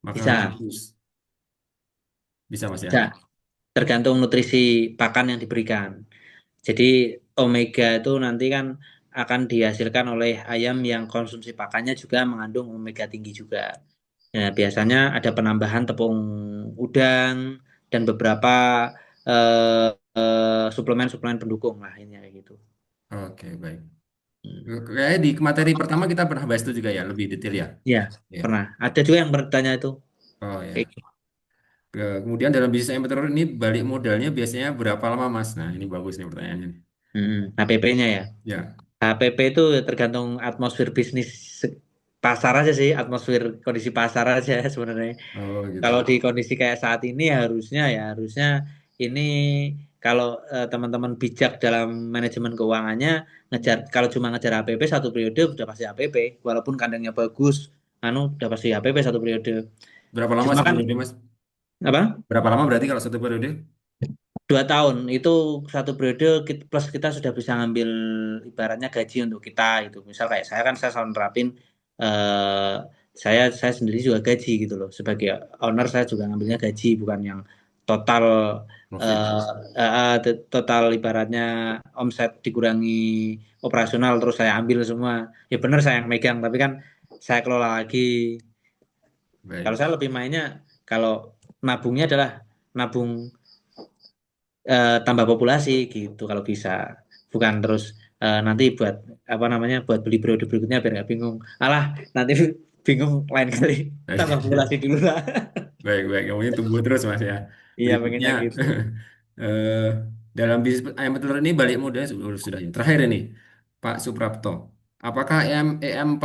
Makanan Bisa, khusus bisa Mas bisa. ya? Tergantung nutrisi pakan yang diberikan. Jadi omega itu nanti kan akan dihasilkan oleh ayam yang konsumsi pakannya juga mengandung omega tinggi juga. Nah, biasanya ada penambahan tepung udang dan beberapa suplemen-suplemen pendukung lah ini kayak gitu. Oke, baik. Hmm. Kayak di materi pertama kita pernah bahas itu juga ya, lebih detail ya. Ya, Ya. pernah. Ada juga yang bertanya itu. Oh Kayak ya. gitu. Kemudian dalam bisnis ayam petelur ini balik modalnya biasanya berapa lama Mas? Nah, ini bagus nih pertanyaannya nih. Hmm. HPP-nya ya. Ya. HPP itu tergantung atmosfer bisnis pasar aja sih, atmosfer kondisi pasar aja sebenarnya. Oh gitu. Kalau di kondisi kayak saat ini harusnya ini kalau teman-teman bijak dalam manajemen keuangannya ngejar kalau cuma ngejar HPP satu periode udah pasti HPP walaupun kandangnya bagus anu udah pasti HPP satu periode. Berapa lama Cuma satu kan periode Mas? apa? Berapa lama berarti kalau satu periode? 2 tahun itu satu periode plus kita sudah bisa ngambil ibaratnya gaji untuk kita itu. Misal kayak saya kan saya selalu nerapin eh, saya sendiri juga gaji gitu loh. Sebagai owner saya juga ngambilnya gaji bukan yang total Profit. total ibaratnya omset dikurangi operasional terus saya ambil semua. Ya benar saya yang megang tapi kan saya kelola lagi. Kalau Baik. saya lebih mainnya kalau nabungnya adalah nabung tambah populasi gitu kalau bisa bukan terus nanti buat apa namanya buat beli periode berikutnya biar nggak bingung alah nanti bingung lain kali tambah populasi dulu lah. Baik, baik. Yang penting tumbuh terus, Mas ya. Iya Berikutnya, pengennya gitu. eh, dalam bisnis ayam petelur ini balik modal sudah. Terakhir ini, Pak Suprapto. Apakah EM4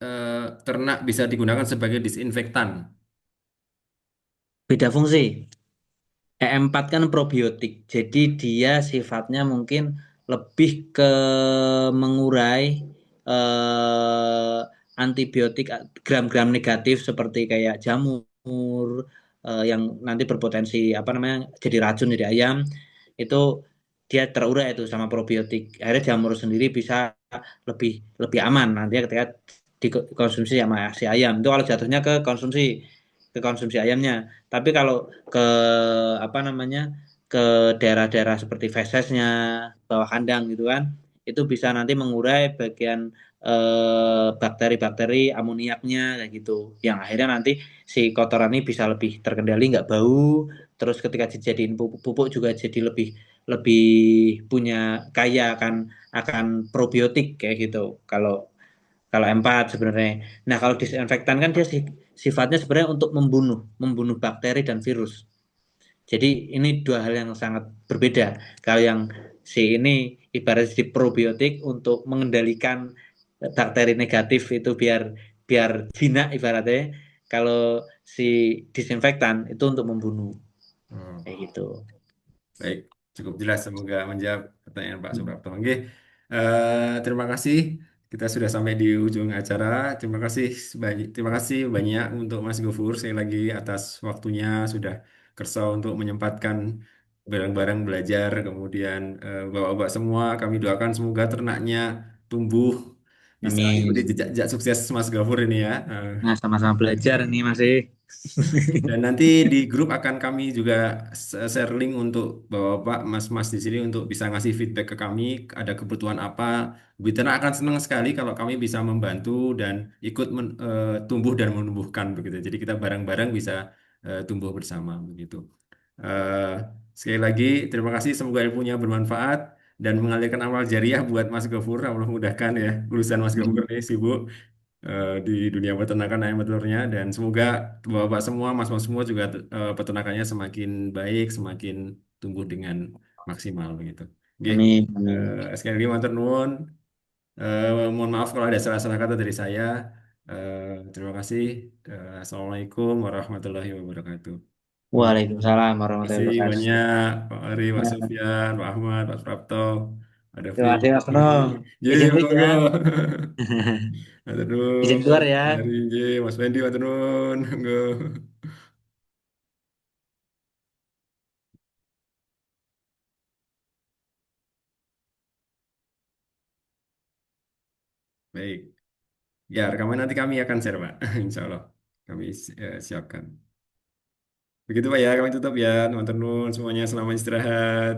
eh, ternak bisa digunakan sebagai disinfektan? Beda fungsi. E4 kan probiotik jadi dia sifatnya mungkin lebih ke mengurai antibiotik gram-gram negatif seperti kayak jamur yang nanti berpotensi apa namanya jadi racun di ayam itu dia terurai itu sama probiotik. Akhirnya jamur sendiri bisa lebih lebih aman nanti ketika dikonsumsi sama si ayam. Itu kalau jatuhnya ke konsumsi ayamnya. Tapi kalau ke apa namanya ke daerah-daerah seperti fesesnya, bawah kandang gitu kan, itu bisa nanti mengurai bagian bakteri-bakteri amoniaknya kayak gitu. Yang akhirnya nanti si kotoran ini bisa lebih terkendali, nggak bau. Terus ketika dijadiin pupuk juga jadi lebih lebih punya kaya akan probiotik kayak gitu. Kalau kalau M4 sebenarnya. Nah, kalau disinfektan kan dia sifatnya sebenarnya untuk membunuh bakteri dan virus. Jadi ini dua hal yang sangat berbeda. Kalau yang si ini ibarat di probiotik untuk mengendalikan bakteri negatif itu biar biar jinak ibaratnya. Kalau si disinfektan itu untuk membunuh Oh, kayak gitu. baik, cukup jelas. Semoga menjawab pertanyaan Pak Suprapto. Oke, terima kasih. Kita sudah sampai di ujung acara. Terima kasih banyak untuk Mas Gofur sekali lagi atas waktunya sudah kersa untuk menyempatkan bareng-bareng belajar. Kemudian bapak-bapak semua kami doakan semoga ternaknya tumbuh bisa ikuti Amin. jejak-jejak sukses Mas Gofur ini ya. Nah, sama-sama belajar nih masih. Dan nanti di grup akan kami juga share link untuk bapak-bapak, mas-mas di sini untuk bisa ngasih feedback ke kami, ada kebutuhan apa. Witena akan senang sekali kalau kami bisa membantu dan ikut tumbuh dan menumbuhkan begitu. Jadi kita bareng-bareng bisa tumbuh bersama begitu. Eh, Sekali lagi terima kasih, semoga ilmunya bermanfaat dan mengalirkan amal jariah buat Mas Gofur. Allah mudahkan ya urusan Mas Gofur Amin. nih sibuk di dunia peternakan ayam petelurnya dan semoga bapak semua mas-mas semua juga peternakannya semakin baik semakin tumbuh dengan maksimal begitu. Oke. Amin. Amin. Sekali lagi matur nuwun. Mohon maaf kalau ada salah-salah kata dari saya. Terima kasih. Assalamualaikum warahmatullahi wabarakatuh. Terima Waalaikumsalam warahmatullahi kasih wabarakatuh. banyak Pak Ari, Pak Ya, Sofyan, Pak Ahmad, Pak Prapto, ada terima kasih Mas Vicky. Bro. Jadi, Izin balik monggo. ya. Matur Izin keluar nuwun. ya. Mari nggih, Mas Fendi matur nuwun. Monggo. Baik. Ya, rekaman nanti kami akan share, Pak. Insya Allah. Kami siapkan. Begitu, Pak ya. Kami tutup ya. Matur nuwun semuanya. Selamat istirahat.